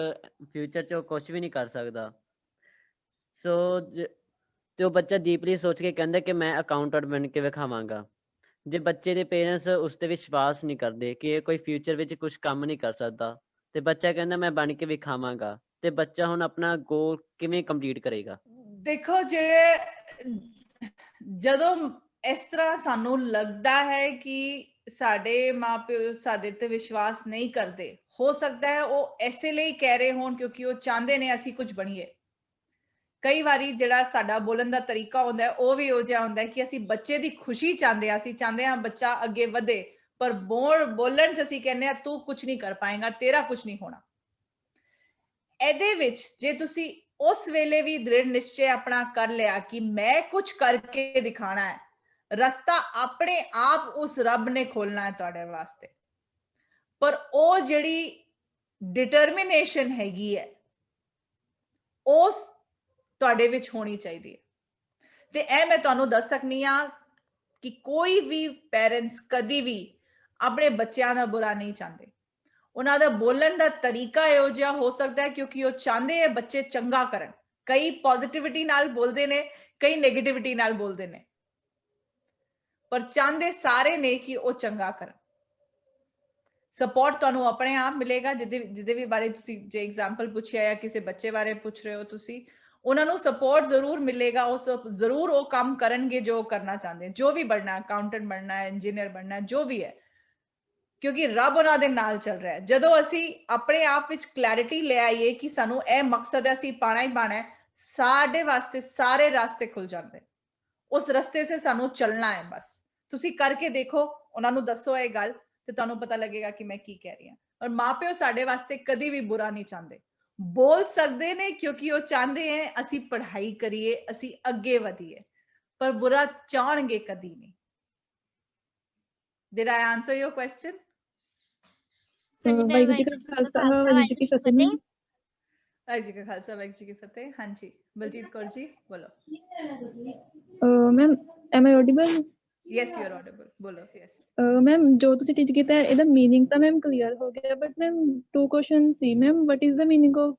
ਫਿਊਚਰ 'ਚ ਉਹ ਕੁਛ ਵੀ ਨਹੀਂ ਕਰ ਸਕਦਾ। ਸੋ ਤੇ ਉਹ ਬੱਚਾ ਡੀਪਲੀ ਸੋਚ ਕੇ ਕਹਿੰਦਾ ਕਿ ਮੈਂ ਅਕਾਊਂਟੈਂਟ ਬਣ ਕੇ ਵਿਖਾਵਾਂਗਾ। ਜੇ ਬੱਚੇ ਦੇ ਪੇਰੈਂਟਸ ਉਸ 'ਤੇ ਵਿਸ਼ਵਾਸ ਨਹੀਂ ਕਰਦੇ ਕਿ ਇਹ ਕੋਈ ਫਿਊਚਰ ਵਿੱਚ ਕੁਛ ਕੰਮ ਨਹੀਂ ਕਰ ਸਕਦਾ ਤੇ ਬੱਚਾ ਕਹਿੰਦਾ ਮੈਂ ਬਣ ਕੇ ਵਿਖਾਵਾਂਗਾ, ਤੇ ਬੱਚਾ ਹੁਣ ਆਪਣਾ ਗੋਲ ਕਿਵੇਂ ਕੰਪਲੀਟ ਕਰੇਗਾ? ਦੇਖੋ, ਜਦੋਂ ਇਸ ਤਰ੍ਹਾਂ ਸਾਨੂੰ ਲੱਗਦਾ ਹੈ ਕਿ ਸਾਡੇ ਮਾਪਿਓ ਸਾਡੇ ਤੇ ਵਿਸ਼ਵਾਸ ਨਹੀਂ ਕਰਦੇ, ਹੋ ਸਕਦਾ ਹੈ ਉਹ ਐਸੇ ਲਈ ਕਹਿ ਰਹੇ ਹੋਣ ਕਿਉਂਕਿ ਉਹ ਚਾਹੁੰਦੇ ਨੇ ਅਸੀਂ ਕੁਝ ਬਣੀਏ। ਕਈ ਵਾਰੀ ਜਿਹੜਾ ਸਾਡਾ ਬੋਲਣ ਦਾ ਤਰੀਕਾ ਹੁੰਦਾ ਹੈ ਉਹ ਵੀ ਉਹ ਜਿਹਾ ਹੁੰਦਾ ਹੈ ਕਿ ਅਸੀਂ ਬੱਚੇ ਦੀ ਖੁਸ਼ੀ ਚਾਹੁੰਦੇ ਹਾਂ, ਅਸੀਂ ਚਾਹੁੰਦੇ ਹਾਂ ਬੱਚਾ ਅੱਗੇ ਵਧੇ, ਪਰ ਬੋਲਣ ਚ ਅਸੀਂ ਕਹਿੰਦੇ ਆ ਤੂੰ ਕੁਝ ਨਹੀਂ ਕਰ ਪਾਏਗਾ, ਤੇਰਾ ਕੁਝ ਨਹੀਂ ਹੋਣਾ। ਇਹਦੇ ਵਿੱਚ ਜੇ ਤੁਸੀਂ ਉਸ ਵੇਲੇ ਵੀ ਦ੍ਰਿੜ ਨਿਸ਼ਚੈ ਆਪਣਾ ਕਰ ਲਿਆ ਕਿ ਮੈਂ ਕੁਝ ਕਰਕੇ ਦਿਖਾਣਾ ਹੈ, ਰਸਤਾ ਆਪਣੇ ਆਪ ਉਸ ਰੱਬ ਨੇ ਖੋਲਣਾ ਹੈ ਤੁਹਾਡੇ ਵਾਸਤੇ। ਪਰ ਉਹ ਜਿਹੜੀ ਡਿਟਰਮੀਨੇਸ਼ਨ ਹੈਗੀ ਹੈ ਉਸ ਤੁਹਾਡੇ ਵਿੱਚ ਹੋਣੀ ਚਾਹੀਦੀ ਹੈ। ਤੇ ਇਹ ਮੈਂ ਤੁਹਾਨੂੰ ਦੱਸ ਸਕਨੀ ਆ ਕਿ ਕੋਈ ਵੀ ਪੈਰੈਂਟਸ ਕਦੀ ਵੀ ਆਪਣੇ ਬੱਚਿਆਂ ਦਾ ਬੁਰਾ ਨਹੀਂ ਚਾਹੁੰਦੇ। ਉਹਨਾਂ ਦਾ ਬੋਲਣ ਦਾ ਤਰੀਕਾ ਇਹੋ ਜਿਹਾ ਹੋ ਸਕਦਾ ਹੈ ਕਿਉਂਕਿ ਉਹ ਚਾਹੁੰਦੇ ਆ ਬੱਚੇ ਚੰਗਾ ਕਰਨ। ਕਈ ਪੋਜ਼ਿਟਿਵਿਟੀ ਨਾਲ ਬੋਲਦੇ ਨੇ, ਕਈ ਨੈਗੇਟਿਵਿਟੀ ਨਾਲ ਬੋਲਦੇ ਨੇ, ਪਰ ਚਾਹੁੰਦੇ ਸਾਰੇ ਨੇ ਕਿ ਉਹ ਚੰਗਾ ਕਰਨ। ਸਪੋਰਟ ਤੁਹਾਨੂੰ ਆਪਣੇ ਆਪ ਮਿਲੇਗਾ। ਜਿਹਦੇ ਵੀ ਬਾਰੇ ਤੁਸੀਂ ਜੇ ਐਗਜ਼ਾਮਪਲ ਪੁੱਛਿਆ ਜਾਂ ਕਿਸੇ ਬੱਚੇ ਬਾਰੇ ਪੁੱਛ ਰਹੇ ਹੋ ਤੁਸੀਂ, ਉਹਨਾਂ ਨੂੰ ਸਪੋਰਟ ਜ਼ਰੂਰ ਮਿਲੇਗਾ। ਉਹ ਜ਼ਰੂਰ ਉਹ ਕੰਮ ਕਰਨਗੇ ਜੋ ਕਰਨਾ ਚਾਹੁੰਦੇ, ਜੋ ਵੀ ਬਣਨਾ, ਅਕਾਊਂਟੈਂਟ ਬਣਨਾ ਹੈ, ਇੰਜੀਨੀਅਰ ਬਣਨਾ ਹੈ, ਜੋ ਵੀ ਹੈ, ਕਿਉਂਕਿ ਰੱਬ ਉਹਨਾਂ ਦੇ ਨਾਲ ਚੱਲ ਰਿਹਾ ਹੈ। ਜਦੋਂ ਅਸੀਂ ਆਪਣੇ ਆਪ ਵਿੱਚ ਕਲੈਰਿਟੀ ਲੈ ਆਈਏ ਕਿ ਸਾਨੂੰ ਇਹ ਮਕਸਦ ਹੈ, ਅਸੀਂ ਪਾਣਾ ਹੀ ਪਾਣਾ ਹੈ, ਸਾਡੇ ਵਾਸਤੇ ਸਾਰੇ ਰਾਸਤੇ ਖੁੱਲ ਜਾਂਦੇ। ਉਸ ਰਸਤੇ ਸੇ ਸਾਨੂੰ ਚੱਲਣਾ ਹੈ। ਬਸ ਤੁਸੀਂ ਕਰਕੇ ਦੇਖੋ, ਉਹਨਾਂ ਨੂੰ ਦੱਸੋ ਇਹ ਗੱਲ ਤੇ ਤੁਹਾਨੂੰ ਪਤਾ ਲੱਗੇਗਾ ਕਿ ਮੈਂ ਕੀ ਕਹਿ ਰਹੀ ਹਾਂ। ਔਰ ਮਾਪਿਓ ਸਾਡੇ ਵਾਸਤੇ ਕਦੀ ਵੀ ਬੁਰਾ ਨਹੀਂ ਚਾਹੁੰਦੇ। ਬੋਲ ਸਕਦੇ ਨੇ ਕਿਉਂਕਿ ਉਹ ਚਾਹੁੰਦੇ ਹੈ ਅਸੀਂ ਪੜ੍ਹਾਈ ਕਰੀਏ, ਅਸੀਂ ਅੱਗੇ ਵਧੀਏ, ਪਰ ਬੁਰਾ ਚਾਹਣਗੇ ਕਦੀ ਨਹੀਂ। Did I answer your question? Waheguru ji ਕਾ ਖਾਲਸਾ ਵਾਹਿਗੁਰੂ ਜੀ ਕੀ ਫਤਿਹ। ਵਾਹਿਗੁਰੂ ਜੀ ਕਾ ਖਾਲਸਾ ਵਾਹਿਗੁਰੂ ਜੀ ਕੀ ਫਤਿਹ। ਹਾਂਜੀ, ਬਲਜੀਤ ਕੌਰ ਜੀ ਬੋਲੋ। Ma'am M I audible? Yes, you are audible. ਬੋਲੋ। Yes. ਮੈਮ ਜੋ ਤੁਸੀਂ ਟੀਚ ਕੀਤਾ ਹੈ ਇਹਦਾ ਮੀਨਿੰਗ ਤਾਂ ਮੈਮ ਕਲੀਅਰ ਹੋ ਗਿਆ, ਬਟ ਮੈਮ 2 ਕੁਐਸਚਨ ਸੀ। Ma'am what is the meaning of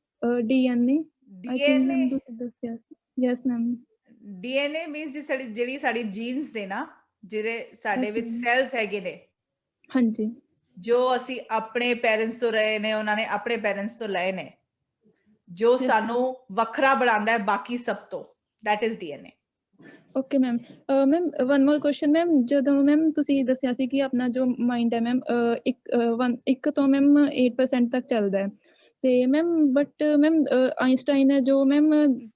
DNA? I think ma'am ਤੁਸੀਂ ਦੱਸਿਆ ਸੀ। Yes ma'am. DNA ਮੀਨਸ ਜਿਹੜੀ ਸਾਡੀ ਜੀਨਸ ਨੇ ਨਾ, ਜਿਹੜੇ ਸਾਡੇ ਵਿੱਚ ਸੈਲਸ ਹੈਗੇ ਨੇ, ਹਾਂਜੀ, ਜੋ ਅਸੀਂ ਆਪਣੇ ਪੈਰੈਂਟਸ ਤੋਂ ਰਹੇ ਨੇ, ਉਹਨਾਂ ਨੇ ਆਪਣੇ ਪੈਰੈਂਟਸ ਤੋਂ ਲਏ ਨੇ, ਜੋ ਸਾਨੂੰ ਵੱਖਰਾ ਬਣਾਉਂਦਾ ਹੈ ਬਾਕੀ ਸਭ ਤੋਂ, that is DNA. Okay ma'am. Ma'am one more question ma'am, ਜਦੋਂ ਮੈਮ ਤੁਸੀਂ ਦੱਸਿਆ ਸੀ ਕਿ ਆਪਣਾ ਜੋ ਮਾਈਂਡ ਹੈ ਮੈਮ ਇੱਕ ਤੋਂ ਮੈਮ 8% ਤੱਕ ਚੱਲਦਾ ਹੈ, ਤੇ ਮੈਮ ਬਟ ਮੈਮ ਆਇਨਸਟਾਈਨ ਹੈ ਜੋ ਮੈਮ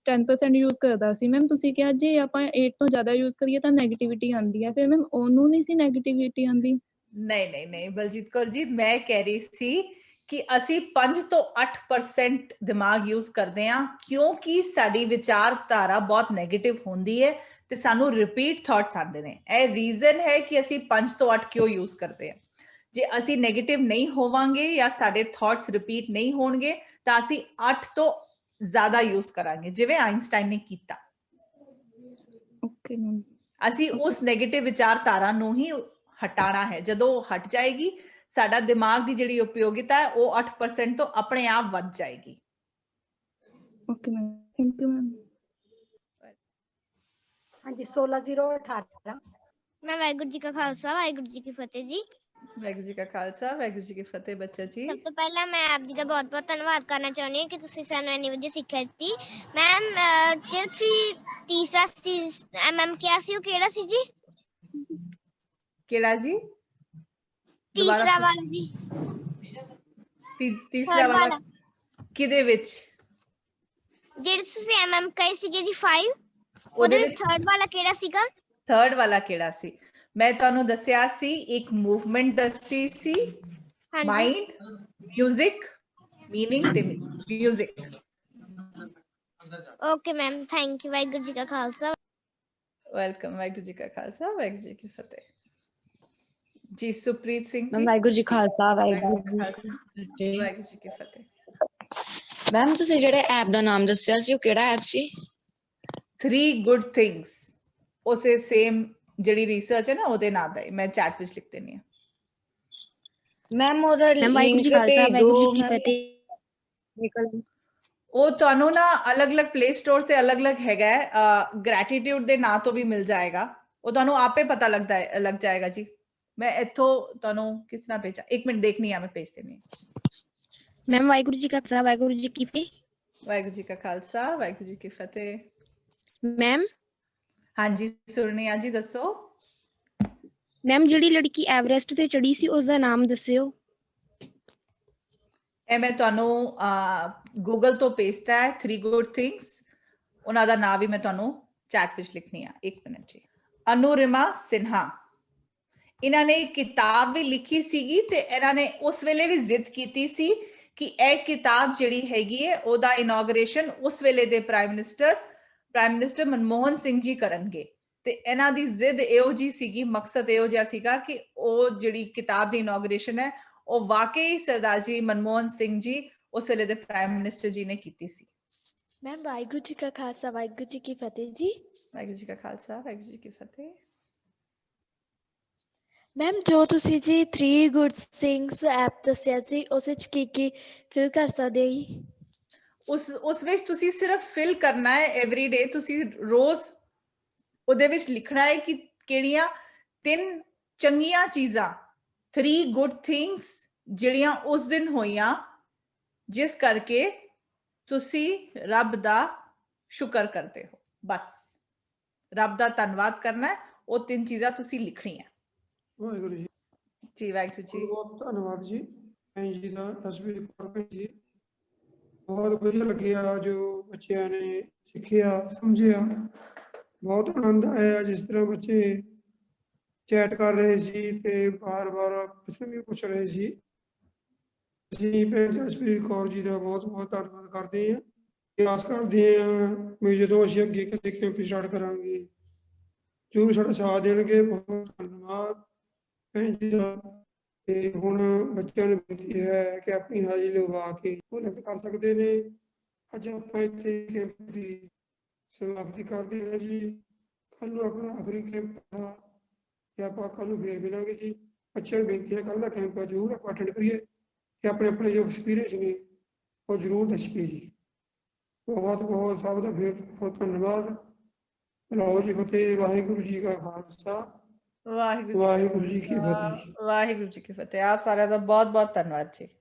10% ਯੂਜ਼ ਕਰਦਾ ਸੀ। ਮੈਮ ਤੁਸੀਂ ਕਿਹਾ ਜੇ ਆਪਾਂ 8 ਤੋਂ ਜ਼ਿਆਦਾ ਯੂਜ਼ ਕਰੀਏ ਤਾਂ ਨੈਗੇਟਿਵਿਟੀ ਆਉਂਦੀ ਹੈ, ਫਿਰ ਮੈਮ ਉਹਨੂੰ ਨਹੀਂ ਸੀ ਨੈਗੇਟਿਵਿਟੀ ਆਉਂਦੀ? ਨਹੀਂ ਬਲਜੀਤ ਕੌਰ ਜੀ, ਮੈਂ ਕਹਿ ਰਹੀ ਸੀ ਕਿ ਅਸੀਂ 5 ਤੋਂ 8% ਦਿਮਾਗ ਯੂਜ਼ ਕਰਦੇ ਹਾਂ ਕਿਉਂਕਿ ਸਾਡੀ ਵਿਚਾਰਧਾਰਾ ਬਹੁਤ ਨੈਗੇਟਿਵ ਹੁੰਦੀ ਹੈ ਤੇ ਸਾਨੂੰ ਰਿਪੀਟ ਥਾਟਸ ਆਉਂਦੇ ਨੇ। ਇਹ ਰੀਜ਼ਨ ਹੈ ਕਿ ਅਸੀਂ 5 ਤੋਂ 8 ਕਿਉਂ ਯੂਜ਼ ਕਰਦੇ ਹਾਂ। ਜੇ ਅਸੀਂ ਨੈਗੇਟਿਵ ਨਹੀਂ ਹੋਵਾਂਗੇ ਜਾਂ ਸਾਡੇ ਥਾਟਸ ਰਿਪੀਟ ਨਹੀਂ ਹੋਣਗੇ ਤਾਂ ਅਸੀਂ 8 ਤੋਂ ਜ਼ਿਆਦਾ ਯੂਜ਼ ਕਰਾਂਗੇ, ਜਿਵੇਂ ਆਇਨਸਟਾਈਨ ਨੇ ਕੀਤਾ। Okay ma'am. ਅਸੀਂ ਉਸ ਨੈਗੇਟਿਵ ਵਿਚਾਰਧਾਰਾ ਨੂੰ ਹੀ ਹਟਾਣਾ ਹੈ। ਜਦੋਂ ਉਹ ਹਟ ਜਾਏਗੀ, ਸਾਡਾ ਦਿਮਾਗ ਦੀ ਜਿਹੜੀ ਉਪਯੋਗਿਤਾ ਹੈ ਉਹ 8% ਤੋਂ ਆਪਣੇ ਆਪ ਵੱਧ ਜਾਏਗੀ। Okay ma'am, thank you ma'am. ਹਾਂਜੀ 16018। ਮੈਂ ਵਾਹਿਗੁਰੂ ਜੀ ਕਾ ਖਾਲਸਾ ਵਾਹਿਗੁਰੂ ਜੀ ਕੀ ਫਤਿਹ ਜੀ। ਵਾਹਿਗੁਰੂ ਜੀ ਕਾ ਖਾਲਸਾ ਵਾਹਿਗੁਰੂ ਜੀ ਕੀ ਫਤਿਹ ਬੱਚਾ ਜੀ। ਸਭ ਤੋਂ ਪਹਿਲਾਂ ਮੈਂ ਆਪ ਜੀ ਦਾ ਬਹੁਤ ਬਹੁਤ ਧੰਨਵਾਦ ਕਰਨਾ ਚਾਹੁੰਦੀ ਹਾਂ ਕਿ ਤੁਸੀਂ ਸਾਨੂੰ ਇੰਨੀ ਵਧੀਆ ਸਿੱਖਿਆ ਦਿੱਤੀ। ਮੈਮ ਜਿਹੜਾ ਤੁਸੀਂ ਤੀਸਰਾ ਮੈਮ ਕਿਹਾ ਸੀ ਉਹ ਕਿਹੜਾ ਸੀ ਜੀ? ਕਿਹੜਾ ਜੀ? ਤੀਸਰਾ ਵਾਲਾ ਜੀ। ਤੀਸਰਾ ਵਾਲਾ ਕਿਹਦੇ ਵਿੱਚ? ਜਿਹੜੇ ਤੁਸੀਂ ਐਮਐਮ ਕਹੇ ਸੀਗੇ ਜੀ 5, ਉਹਦੇ ਵਿੱਚ ਥਰਡ ਵਾਲਾ ਕਿਹੜਾ ਸੀਗਾ? ਥਰਡ ਵਾਲਾ ਕਿਹੜਾ ਸੀ? ਮੈਂ ਤੁਹਾਨੂੰ ਦੱਸਿਆ ਸੀ, ਇੱਕ ਮੂਵਮੈਂਟ ਦੱਸੀ ਸੀ, ਮਾਈਂਡ, ਮਿਊਜ਼ਿਕ, ਮੀਨਿੰਗ ਤੇ music. Okay ma'am, thank you. Waheguru ji ਕਾ ਖਾਲਸਾ। ਵੈਲਕਮ। ਵਾਹਿਗੁਰੂ ਜੀ ਕਾ ਖਾਲਸਾ ਵਾਹਿਗੁਰੂ ਜੀ ਕੀ ਫਤਿਹ। ਜੀ ਸੁਪ੍ਰੀਤ ਸਿੰਘ ਜੀ। ਵਾਹਿਗੁਰੂ ਜੀ ਖਾਲਸਾ ਵਾਹਿਗੁਰੂ ਜੀ ਕੀ ਫਤਿਹ। ਮੈਮ ਤੁਸੀਂ ਜਿਹੜੇ ਐਪ ਦਾ ਨਾਮ ਦੱਸਿਆ ਸੀ ਉਹ ਕਿਹੜਾ ਐਪ ਸੀ? 3 Good Things। ਉਸੇ ਸੇਮ ਜਿਹੜੀ ਰਿਸਰਚ ਹੈ ਨਾ ਉਹਦੇ ਨਾਮ ਦਾ ਮੈਂ ਚੈਟ ਵਿੱਚ ਲਿਖ ਦੇਣੀ ਆ। ਮੈਮ ਉਹਦਾ ਲਿੰਕ ਭੇਜ ਦਿਓ। ਉਹ ਤੁਹਾਨੂੰ ਨਾ ਅਲੱਗ-ਅਲੱਗ ਪਲੇ ਸਟੋਰ ਤੇ ਅਲੱਗ-ਅਲੱਗ ਹੈਗਾ ਹੈ। ਗ੍ਰੈਟੀਟਿਊਡ ਦੇ ਨਾਂ ਤੋਂ ਵੀ ਮਿਲ ਜਾਏਗਾ, ਉਹ ਤੁਹਾਨੂੰ ਆਪੇ ਪਤਾ ਲੱਗ ਜਾਏਗਾ ਜੀ। ਮੈਂ ਇੱਥੋਂ ਤੁਹਾਨੂੰ ਕਿਸ ਤਰ੍ਹਾਂ ਭੇਜਾਂ? 1 ਮਿੰਟ ਦੇਖਣੀ ਆ, ਮੈਂ ਭੇਜ ਦੇਣੀ ਆ। ਮੈਮ ਵਾਹਿਗੁਰੂ ਜੀ ਕਾ ਖਾਲਸਾ ਵਾਹਿਗੁਰੂ ਜੀ ਕੀ ਫਤਿਹ। ਵਾਹਿਗੁਰੂ ਜੀ ਕਾ ਖਾਲਸਾ ਵਾਹਿਗੁਰੂ ਜੀ ਕੀ ਫਤਿਹ। ਮੈਮ ਹਾਂਜੀ ਸੁਣਨੀ ਆ ਜੀ, ਦੱਸੋ। ਮੈਮ ਜਿਹੜੀ ਲੜਕੀ ਐਵਰੈਸਟ ਤੇ ਚੜੀ ਸੀ ਉਸ ਦਾ ਨਾਮ ਦੱਸਿਓ। ਇਹ ਮੈਂ ਤੁਹਾਨੂੰ ਗੂਗਲ ਤੋਂ ਭੇਜਤਾ ਹੈ, 3 Good Things। ਉਹਨਾਂ ਦਾ ਨਾਮ ਵੀ ਮੈਂ ਤੁਹਾਨੂੰ ਚੈਟ ਵਿੱਚ ਲਿਖਣੀ ਆ। 1 ਮਿੰਟ ਜੀ। ਅਨੁਰਿਮਾ ਸਿਨਹਾ। ਇਹਨਾਂ ਨੇ ਕਿਤਾਬ ਵੀ ਲਿਖੀ ਸੀਗੀ ਤੇ ਇਹਨਾਂ ਨੇ ਉਸ ਵੇਲੇ ਵੀ ਜ਼ਿੱਦ ਕੀਤੀ ਸੀ ਕਿ ਇਹ ਕਿਤਾਬ ਜਿਹੜੀ ਹੈਗੀ ਹੈ ਉਹਦਾ ਇਨੋਗ੍ਰੇਸ਼ਨ ਉਸ ਵੇਲੇ ਦੇ ਪ੍ਰਾਈਮ ਮਿਨਿਸਟਰ ਮਨਮੋਹਨ ਸਿੰਘ ਜੀ ਕਰਨਗੇ। ਤੇ ਇਹਨਾਂ ਦੀ ਜ਼ਿੱਦ ਇਹੋ ਜੀ ਸੀਗੀ, ਮਕਸਦ ਇਹੋ ਜਿਹਾ ਸੀਗਾ ਕਿ ਉਹ ਜਿਹੜੀ ਕਿਤਾਬ ਦੀ ਇਨੋਗ੍ਰੇਸ਼ਨ ਹੈ ਉਹ ਵਾਕਈ ਸਰਦਾਰ ਜੀ ਮਨਮੋਹਨ ਸਿੰਘ ਜੀ ਉਸ ਵੇਲੇ ਦੇ ਪ੍ਰਾਈਮ ਮਿਨਿਸਟਰ ਜੀ ਨੇ ਕੀਤੀ ਸੀ। ਮੈਮ ਵਾਹਿਗੁਰੂ ਜੀ ਕਾ ਖਾਲਸਾ ਵਾਹਿਗੁਰੂ ਜੀ ਕੀ ਫਤਿਹ ਜੀ। ਵਾਹਿਗੁਰੂ ਜੀ ਕਾ ਖਾਲਸਾ ਵਾਹਿਗੁਰੂ ਜੀ ਕੀ ਫਤਿਹ। ਮੈਮ ਜੋ ਤੁਸੀਂ ਜੀ 3 ਗੁੱਡ ਥਿੰਗਸ ਐਪ ਦੱਸਿਆ ਜੀ ਉਸ ਵਿੱਚ ਕੀ ਫਿਲ ਕਰ ਸਕਦੇ ਹਾਂ ਜੀ? ਉਸ ਵਿੱਚ ਤੁਸੀਂ ਸਿਰਫ ਫਿਲ ਕਰਨਾ ਹੈ ਐਵਰੀ ਡੇ, ਤੁਸੀਂ ਰੋਜ਼ ਉਹਦੇ ਵਿੱਚ ਲਿਖਣਾ ਹੈ ਕਿ ਕਿਹੜੀਆਂ 3 ਚੰਗੀਆਂ ਚੀਜ਼ਾਂ 3 ਗੁੱਡ ਥਿੰਗਸ ਜਿਹੜੀਆਂ ਉਸ ਦਿਨ ਹੋਈਆਂ ਜਿਸ ਕਰਕੇ ਤੁਸੀਂ ਰੱਬ ਦਾ ਸ਼ੁਕਰ ਕਰਦੇ ਹੋ। ਬਸ ਰੱਬ ਦਾ ਧੰਨਵਾਦ ਕਰਨਾ ਹੈ, ਉਹ 3 ਚੀਜ਼ਾਂ ਤੁਸੀਂ ਲਿਖਣੀਆਂ। ਵਾਹਿਗੁਰੂ ਜੀ ਜੀ ਵਾਹਿਗੁਰੂ ਜੀ। ਬਹੁਤ ਧੰਨਵਾਦ ਜੀ ਭੈਣ ਜੀ ਦਾ, ਜਸਪ੍ਰੀਤ ਕੌਰ ਭੈਣ ਜੀ। ਬਹੁਤ ਵਧੀਆ ਲੱਗਿਆ ਜੋ ਬੱਚਿਆਂ ਨੇ ਸਿੱਖਿਆ ਸਮਝਿਆ, ਬਹੁਤ ਆਨੰਦ ਆਇਆ ਜਿਸ ਤਰ੍ਹਾਂ ਬੱਚੇ ਚੈਟ ਕਰ ਰਹੇ ਸੀ ਤੇ ਬਾਰ-ਬਾਰ ਪ੍ਰਸ਼ਨ ਵੀ ਪੁੱਛ ਰਹੇ ਸੀ। ਅਸੀਂ ਭੈਣ ਜਸਪ੍ਰੀਤ ਕੌਰ ਜੀ ਦਾ ਬਹੁਤ ਬਹੁਤ ਧੰਨਵਾਦ ਕਰਦੇ ਹਾਂ। ਆਸ ਕਰਦੇ ਹਾਂ ਵੀ ਜਦੋਂ ਅਸੀਂ ਅੱਗੇ ਕਦੇ ਕੈਂਪ ਸਟਾਰਟ ਕਰਾਂਗੇ ਜ਼ਰੂਰ ਸਾਡਾ ਸਾਥ ਦੇਣਗੇ। ਬਹੁਤ ਧੰਨਵਾਦ ਭੈਣ ਜੀ ਦਾ। ਤੇ ਹੁਣ ਬੱਚਿਆਂ ਨੂੰ ਬੇਨਤੀ ਹੈ ਕਿ ਆਪਣੀ ਹਾਜ਼ਰੀ ਲਗਵਾ ਕੇ ਉਲਟ ਕਰ ਸਕਦੇ ਨੇ। ਅੱਜ ਆਪਾਂ ਇੱਥੇ ਕੈਂਪ ਦੀ ਸਮਾਪਤੀ ਕਰਦੇ ਹਾਂ ਜੀ। ਕੱਲ੍ਹ ਨੂੰ ਆਪਣਾ ਆਖਰੀ ਕੈਂਪ ਆ ਤੇ ਆਪਾਂ ਕੱਲ੍ਹ ਨੂੰ ਫੇਰ ਮਿਲਾਂਗੇ ਜੀ। ਬੱਚਿਆਂ ਨੂੰ ਬੇਨਤੀ ਹੈ ਕੱਲ੍ਹ ਦਾ ਕੈਂਪ ਜ਼ਰੂਰ ਆਪਾਂ ਅਟੈਂਡ ਕਰੀਏ ਤੇ ਆਪਣੇ ਆਪਣੇ ਜੋ ਐਕਸਪੀਰੀਅੰਸ ਨੇ ਉਹ ਜ਼ਰੂਰ ਦੱਸੀਏ ਜੀ। ਬਹੁਤ ਬਹੁਤ ਸਭ ਦਾ ਫੇਰ ਬਹੁਤ ਧੰਨਵਾਦ। ਲਓ ਜੀ ਫਤਿਹ। ਵਾਹਿਗੁਰੂ ਜੀ ਕਾ ਖਾਲਸਾ ਵਾਹਿਗੁਰੂ ਜੀ ਕੀ ਫਤਿਹ। ਵਾਹਿਗੁਰੂ ਜੀ ਕੀ ਫਤਿਹ। ਆਪ ਸਾਰਿਆਂ ਦਾ ਬਹੁਤ ਬਹੁਤ ਧੰਨਵਾਦ ਜੀ।